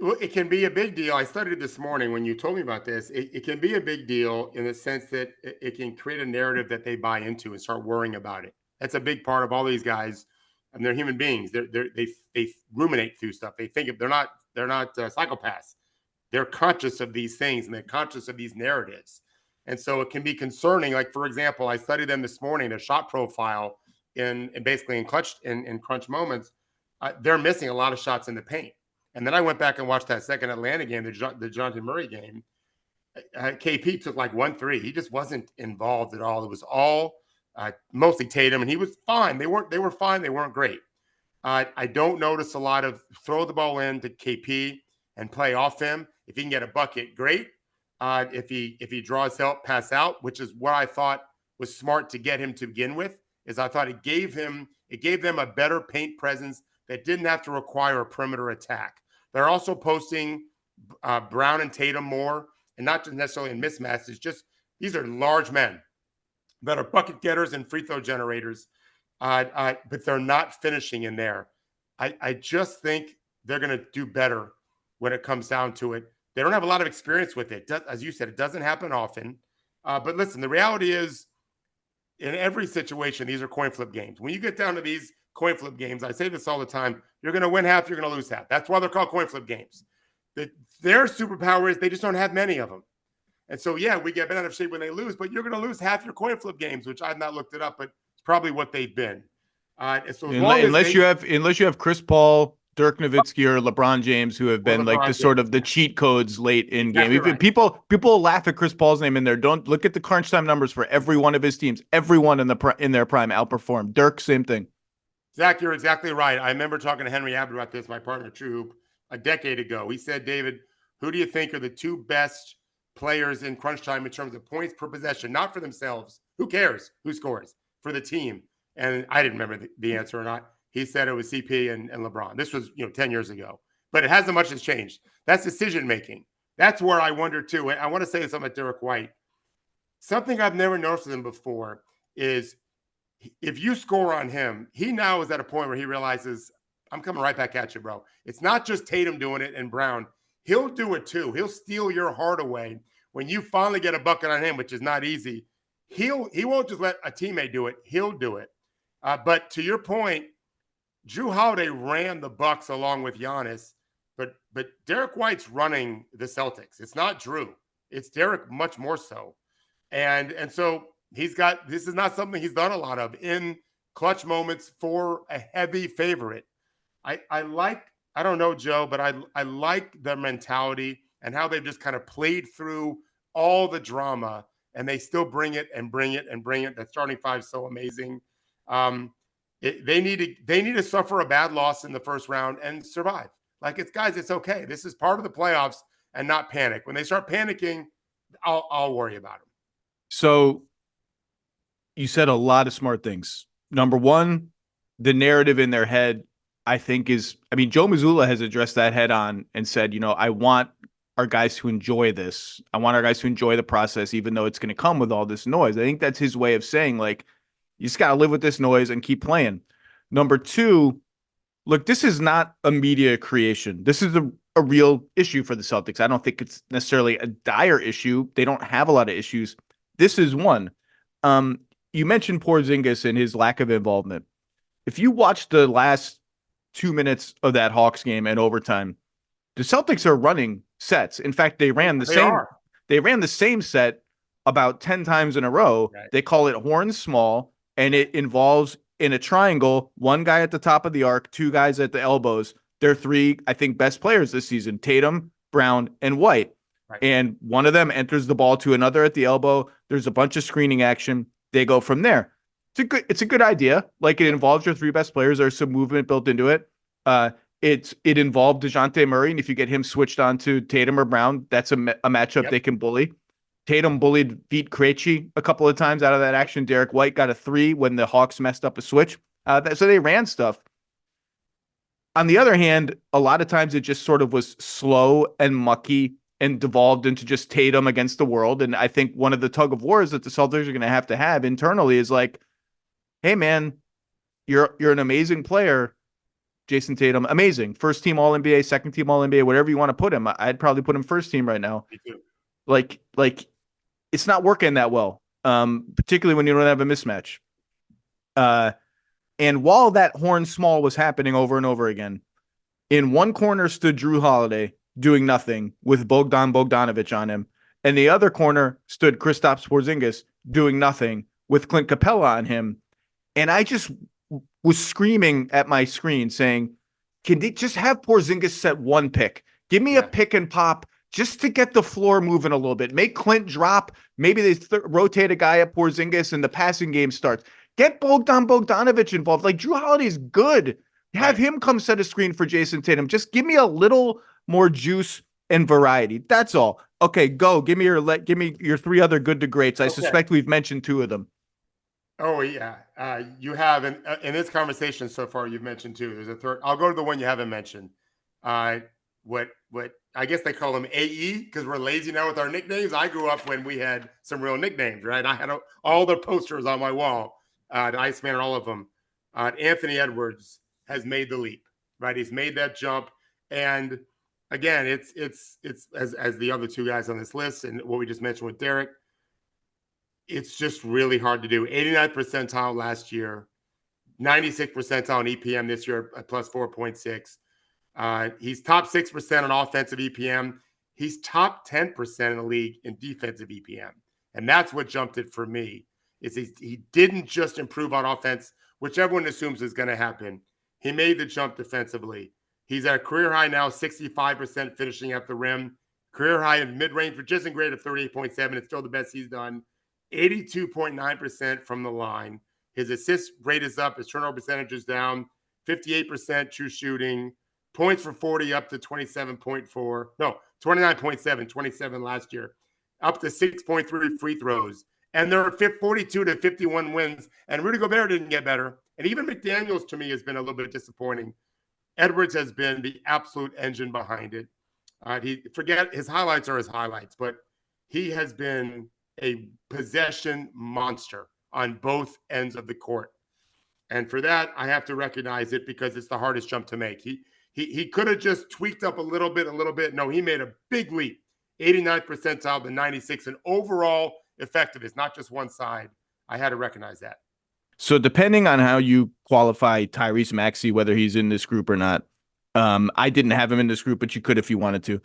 Well, it can be a big deal. I studied this morning when you told me about this. It can be a big deal in the sense that it can create a narrative that they buy into and start worrying about it. That's a big part of all these guys, and they're human beings. They ruminate through stuff. They think if they're not psychopaths. They're conscious of these things and they're conscious of these narratives. And so it can be concerning. Like, for example, I studied them this morning, their shot profile in crunch moments. They're missing a lot of shots in the paint. And then I went back and watched that second Atlanta game, the Jonathan Murray game. KP took like 1-3. He just wasn't involved at all. It was all mostly Tatum, and he was fine. They were fine. They weren't great. I don't notice a lot of throw the ball in to KP and play off him. If he can get a bucket, great. If he draws help, pass out, which is what I thought was smart to get him to begin with, is I thought it gave them a better paint presence that didn't have to require a perimeter attack. They're also posting Brown and Tatum more, and not just necessarily in mismatches. Just these are large men that are bucket getters and free throw generators, but they're not finishing in there. I just think they're going to do better when it comes down to it. They don't have a lot of experience with it. As you said, it doesn't happen often. But listen, the reality is in every situation, these are coin flip games. When you get down to these coin flip games, I say this all the time, you're going to win half, you're going to lose half. That's why they're called coin flip games. Their superpower is they just don't have many of them. And so, yeah, we get bent out of shape when they lose, but you're going to lose half your coin flip games, which I've not looked it up, but it's probably what they've been. And so unless you have Chris Paul, Dirk Nowitzki, or LeBron James, who have been like the sort of the cheat codes late in game. Right. People laugh at Chris Paul's name in there. Don't look at the crunch time numbers for every one of his teams. Everyone in their prime outperformed. Dirk, same thing. Zach, you're exactly right. I remember talking to Henry Abbott about this, my partner TrueHoop, a decade ago. He said, David, who do you think are the two best players in crunch time in terms of points per possession? Not for themselves. Who cares who scores? For the team. And I didn't remember the answer or not. He said it was CP and LeBron. This was 10 years ago. But it hasn't much has changed. That's decision-making. That's where I wonder, too. And I want to say something about Derek White. Something I've never noticed with him before is if you score on him, he now is at a point where he realizes, I'm coming right back at you, bro. It's not just Tatum doing it and Brown. He'll do it, too. He'll steal your heart away. When you finally get a bucket on him, which is not easy, he won't just let a teammate do it. He'll do it. But to your point, Jrue Holiday ran the Bucks along with Giannis, but Derek White's running the Celtics. It's not Jrue. It's Derek much more so. And so this is not something he's done a lot of in clutch moments for a heavy favorite. I don't know, Joe, but I like their mentality and how they've just kind of played through all the drama and they still bring it and bring it and bring it. That starting five is so amazing. They need to suffer a bad loss in the first round and survive. Like it's okay. This is part of the playoffs and not panic. When they start panicking, I'll worry about them. So you said a lot of smart things. Number one, the narrative in their head, I think Joe Mazzulla has addressed that head on and said, I want our guys to enjoy this. I want our guys to enjoy the process, even though it's going to come with all this noise. I think that's his way of saying, like, you just got to live with this noise and keep playing. Number two, look, this is not a media creation. This is a real issue for the Celtics. I don't think it's necessarily a dire issue. They don't have a lot of issues. This is one. You mentioned Porzingis and his lack of involvement. If you watch the last 2 minutes of that Hawks game and overtime, the Celtics are running sets. In fact, they ran the same set about 10 times in a row. Right. They call it horns small, and it involves in a triangle, one guy at the top of the arc, two guys at the elbows. They're three, I think, best players this season, Tatum, Brown, and White. Right. And one of them enters the ball to another at the elbow. There's a bunch of screening action. They go from there. It's a good idea. Like, it involves your three best players. There's some movement built into it. It involved DeJounte Murray, and if you get him switched on to Tatum or Brown, that's a matchup they can bully. Tatum bullied Vit Krejci a couple of times out of that action. Derek White got a three when the Hawks messed up a switch. So they ran stuff. On the other hand, a lot of times it just sort of was slow and mucky and devolved into just Tatum against the world. And I think one of the tug of wars that the Celtics are going to have internally is like, hey, man, you're an amazing player. Jason Tatum, amazing. First team All-NBA, second team All-NBA, whatever you want to put him. I'd probably put him first team right now. Me too. Like it's not working that well, particularly when you don't have a mismatch. And while that horn small was happening over and over again, in one corner stood Drew Holiday doing nothing with Bogdan Bogdanovic on him. And the other corner stood Kristaps Porzingis doing nothing with Clint Capella on him. And I just was screaming at my screen saying, can they just have Porzingis set one pick? Give me a pick and pop just to get the floor moving a little bit. Make Clint drop. Maybe they rotate a guy at Porzingis and the passing game starts. Get Bogdan Bogdanovic involved. Like, Drew Holiday's good. Have him come set a screen for Jason Tatum. Just give me a little more juice and variety. That's all. Okay, go. Give me your three other good to greats. I suspect we've mentioned two of them. Oh yeah, you have in this conversation so far. You've mentioned two. There's a third. I'll go to the one you haven't mentioned. What I guess they call them AE because we're lazy now with our nicknames. I grew up when we had some real nicknames, right? I had all the posters on my wall, the Iceman and all of them. Anthony Edwards has made the leap, right? He's made that jump, and again, it's as the other two guys on this list and what we just mentioned with Derek. It's just really hard to do. 89th percentile last year, 96th percentile in EPM this year at plus 4.6. He's top 6% on offensive EPM. He's top 10% in the league in defensive EPM. And that's what jumped it for me. Is he didn't just improve on offense, which everyone assumes is going to happen. He made the jump defensively. He's at a career high now, 65% finishing at the rim. Career high in mid-range, which isn't great at 38.7. It's still the best he's done. 82.9% from the line. His assist rate is up. His turnover percentage is down. 58% true shooting. Points for 40 up to 27.4. No, 29.7. 27 last year. Up to 6.3 free throws. And there are 42 to 51 wins. And Rudy Gobert didn't get better. And even McDaniels, to me, has been a little bit disappointing. Edwards has been the absolute engine behind it. Forget his highlights are his highlights, but he has been a possession monster on both ends of the court. And for that, I have to recognize it because it's the hardest jump to make. He could have just tweaked up a little bit. No, he made a big leap. 89th percentile to 96, and overall effectiveness, not just one side. I had to recognize that. So depending on how you qualify Tyrese Maxey, whether he's in this group or not, I didn't have him in this group, but you could if you wanted to.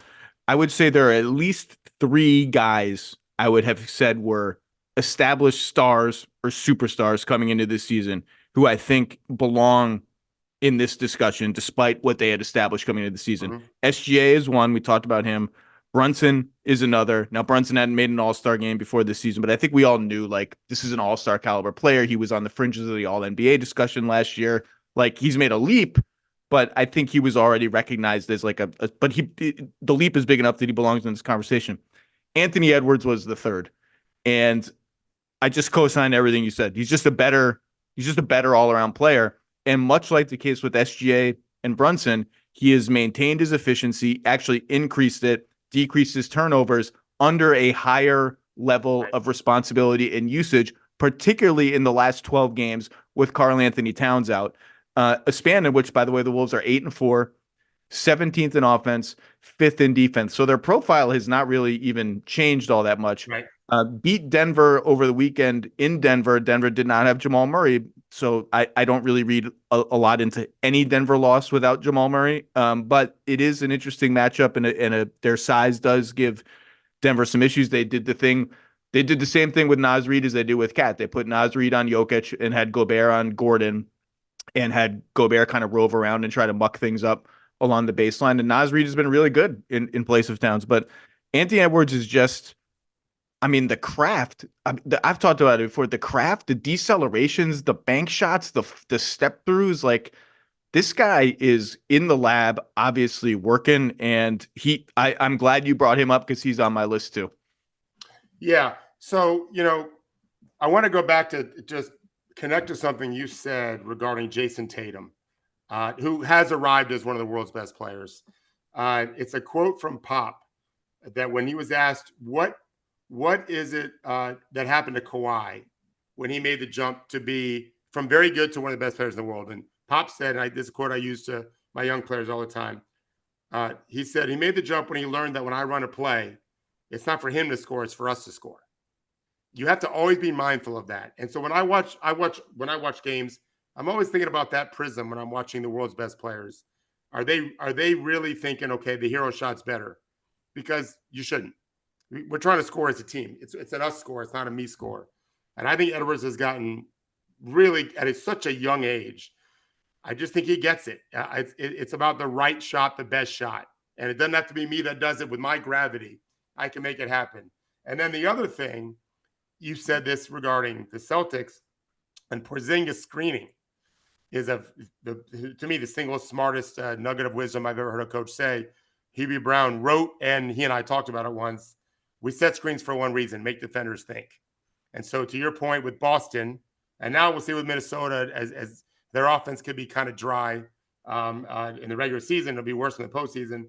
I would say there are at least three guys I would have said were established stars or superstars coming into this season who I think belong in this discussion, despite what they had established coming into the season. Mm-hmm. SGA is one. We talked about him. Brunson is another. Now, Brunson hadn't made an all-star game before this season, but I think we all knew, like, this is an all-star caliber player. He was on the fringes of the all-NBA discussion last year. Like, he's made a leap, but I think he was already recognized as like the leap is big enough that he belongs in this conversation. Anthony Edwards was the third. And I just co-signed everything you said. He's just a better all-around player. And much like the case with SGA and Brunson, he has maintained his efficiency, actually increased it, decreased his turnovers under a higher level of responsibility and usage, particularly in the last 12 games with Karl Anthony Towns out. A span in which, by the way, the Wolves are 8-4, 17th in offense, 5th in defense. So their profile has not really even changed all that much. Right. Beat Denver over the weekend in Denver. Denver did not have Jamal Murray, so I don't really read a lot into any Denver loss without Jamal Murray. But it is an interesting matchup, and their size does give Denver some issues. They did the same thing with Naz Reid as they do with Cat. They put Naz Reid on Jokic and had Gobert on Gordon, and had Gobert kind of rove around and try to muck things up along the baseline. And Naz Reid has been really good in place of Towns. But Anthony Edwards is just, I mean, the craft. I've talked about it before. The craft, the decelerations, the bank shots, the step throughs. Like, this guy is in the lab, obviously working. And I'm glad you brought him up because he's on my list too. Yeah. So, I want to go back to just connect to something you said regarding Jason Tatum, who has arrived as one of the world's best players. It's a quote from Pop that when he was asked, what is it that happened to Kawhi when he made the jump to be from very good to one of the best players in the world? And Pop said, and this is a quote I use to my young players all the time. He said, he made the jump when he learned that when I run a play, it's not for him to score, it's for us to score. You have to always be mindful of that. And so when I watch games, I'm always thinking about that prism when I'm watching the world's best players. Are they really thinking, okay, the hero shot's better? Because you shouldn't. We're trying to score as a team. It's an us score. It's not a me score. And I think Edwards has gotten really at such a young age. I just think he gets it. It's about the right shot, the best shot. And it doesn't have to be me that does it with my gravity. I can make it happen. And then the other thing, you said this regarding the Celtics and Porzingis screening is to me the single smartest nugget of wisdom I've ever heard a coach say. Hubie Brown wrote, and he and I talked about it once. We set screens for one reason: make defenders think. And so, to your point with Boston, and now we'll see with Minnesota, as their offense could be kind of dry in the regular season, it'll be worse in the postseason.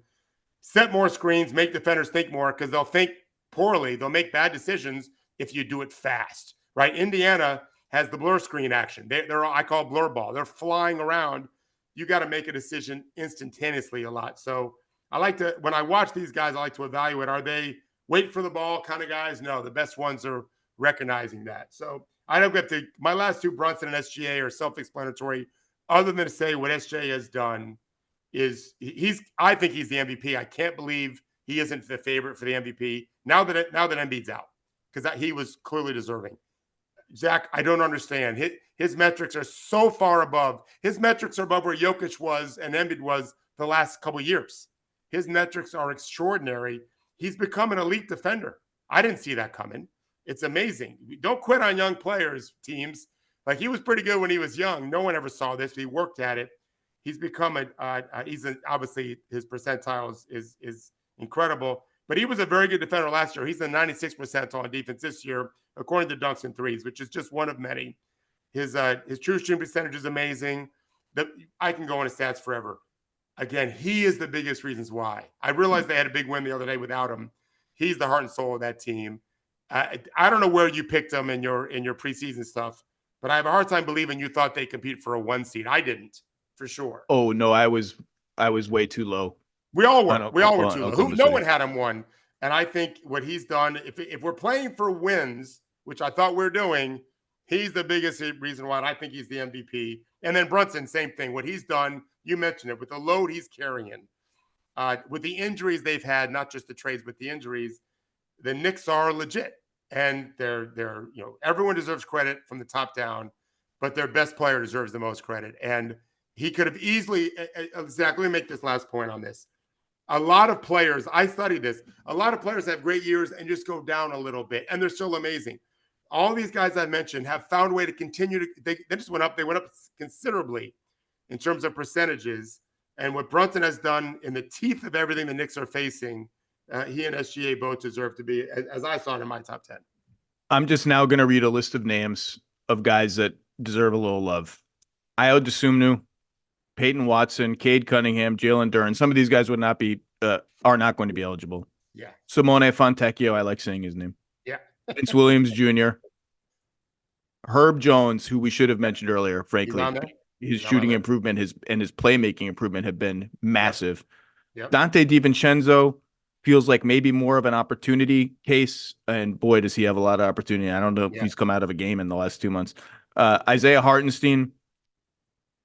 Set more screens, make defenders think more, because they'll think poorly. They'll make bad decisions if you do it fast, right? Indiana has the blur screen action. They're I call blur ball. They're flying around. You got to make a decision instantaneously a lot. So I like to, when I watch these guys, I like to evaluate, are they wait for the ball kind of guys? No, the best ones are recognizing that. So I don't get to, my last two, Brunson and SGA, are self-explanatory, other than to say what SGA has done is I think he's the MVP. I can't believe he isn't the favorite for the MVP now that Embiid's out, because he was clearly deserving. Zach, I don't understand. His metrics are so far above. His metrics are above where Jokic was and Embiid was the last couple of years. His metrics are extraordinary. He's become an elite defender. I didn't see that coming. It's amazing. Don't quit on young players, teams. Like, he was pretty good when he was young. No one ever saw this. He worked at it. He's become obviously his percentile is incredible, but he was a very good defender last year. He's the 96th percentile on defense this year, according to dunks and threes, which is just one of many. His true shooting percentage is amazing. I can go into stats forever. Again, he is the biggest reasons why. I realized they had a big win the other day without him. He's the heart and soul of that team. I don't know where you picked him in your preseason stuff, but I have a hard time believing you thought they compete for a 1 seed. I didn't, for sure. Oh no, I was way too low. We all were. We all were too low. No one had him 1. And I think what he's done, if we're playing for wins, which I thought we were doing, he's the biggest reason why. And I think he's the MVP. And then Brunson, same thing. What he's done, you mentioned it, with the load he's carrying, with the injuries they've had, not just the trades, but the injuries, the Knicks are legit. And they're everyone deserves credit from the top down, but their best player deserves the most credit. And he could have easily, Zach, let me make this last point on this. A lot of players, I studied this, a lot of players have great years and just go down a little bit, and they're still amazing. All these guys I mentioned have found a way to continue to, they just went up. They went up considerably in terms of percentages. And what Brunson has done in the teeth of everything the Knicks are facing, he and SGA both deserve to be, as I saw it, in my top 10. I'm just now going to read a list of names of guys that deserve a little love. Ayo Dosunmu, Peyton Watson, Cade Cunningham, Jalen Duren. Some of these guys are not going to be eligible. Yeah. Simone Fontecchio, I like saying his name. Yeah. Vince Williams Jr. Herb Jones, who we should have mentioned earlier, frankly. His shooting improvement, his playmaking improvement have been massive. Yep. Dante DiVincenzo feels like maybe more of an opportunity case, and boy, does he have a lot of opportunity. I don't know if he's come out of a game in the last 2 months. Isaiah Hartenstein,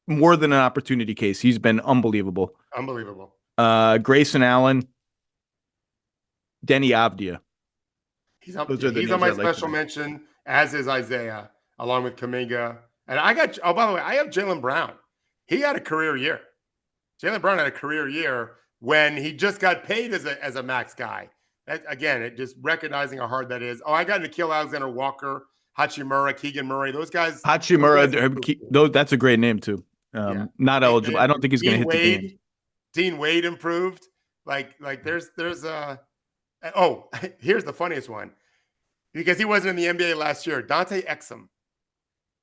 more than an opportunity case. He's been unbelievable. Unbelievable. Grayson Allen, Denny Avdia. He's on my special mention, as is Isaiah, along with Kuminga. And by the way, I have Jaylen Brown. He had a career year. Jaylen Brown had a career year when he just got paid as a max guy. Again, it just recognizing how hard that is. Oh, I got Nickeil Alexander-Walker, Hachimura, Keegan Murray. Those guys. Hachimura, that's a great name too. Not eligible. I don't think he's going to hit the game. Dean Wade improved. Like there's here's the funniest one, because he wasn't in the NBA last year. Dante Exum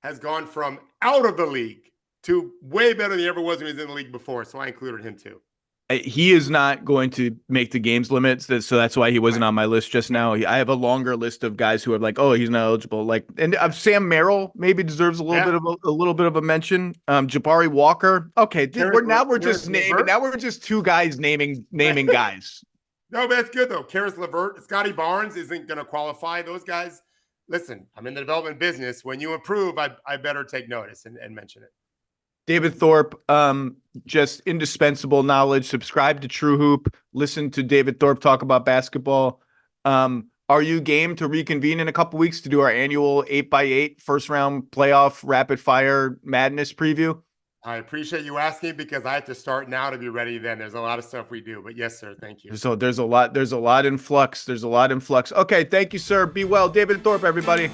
has gone from out of the league to way better than he ever was when he was in the league before. So I included him too. He is not going to make the games limits, so that's why he wasn't on my list just now. I have a longer list of guys who are like, oh, he's not eligible. And Sam Merrill maybe deserves a little bit of a mention. Jabari Walker. Okay, we're just two guys naming guys. No, but that's good though. Karis LeVert, Scotty Barnes isn't going to qualify. Those guys, listen, I'm in the development business. When you improve, I better take notice and mention it. David Thorpe, just indispensable knowledge. Subscribe to TrueHoop. Listen to David Thorpe talk about basketball. Are you game to reconvene in a couple weeks to do our annual 8x8 first round playoff rapid fire madness preview? I appreciate you asking because I have to start now to be ready then. There's a lot of stuff we do, but yes, sir. Thank you. So there's a lot in flux. Okay. Thank you, sir. Be well. David Thorpe, everybody.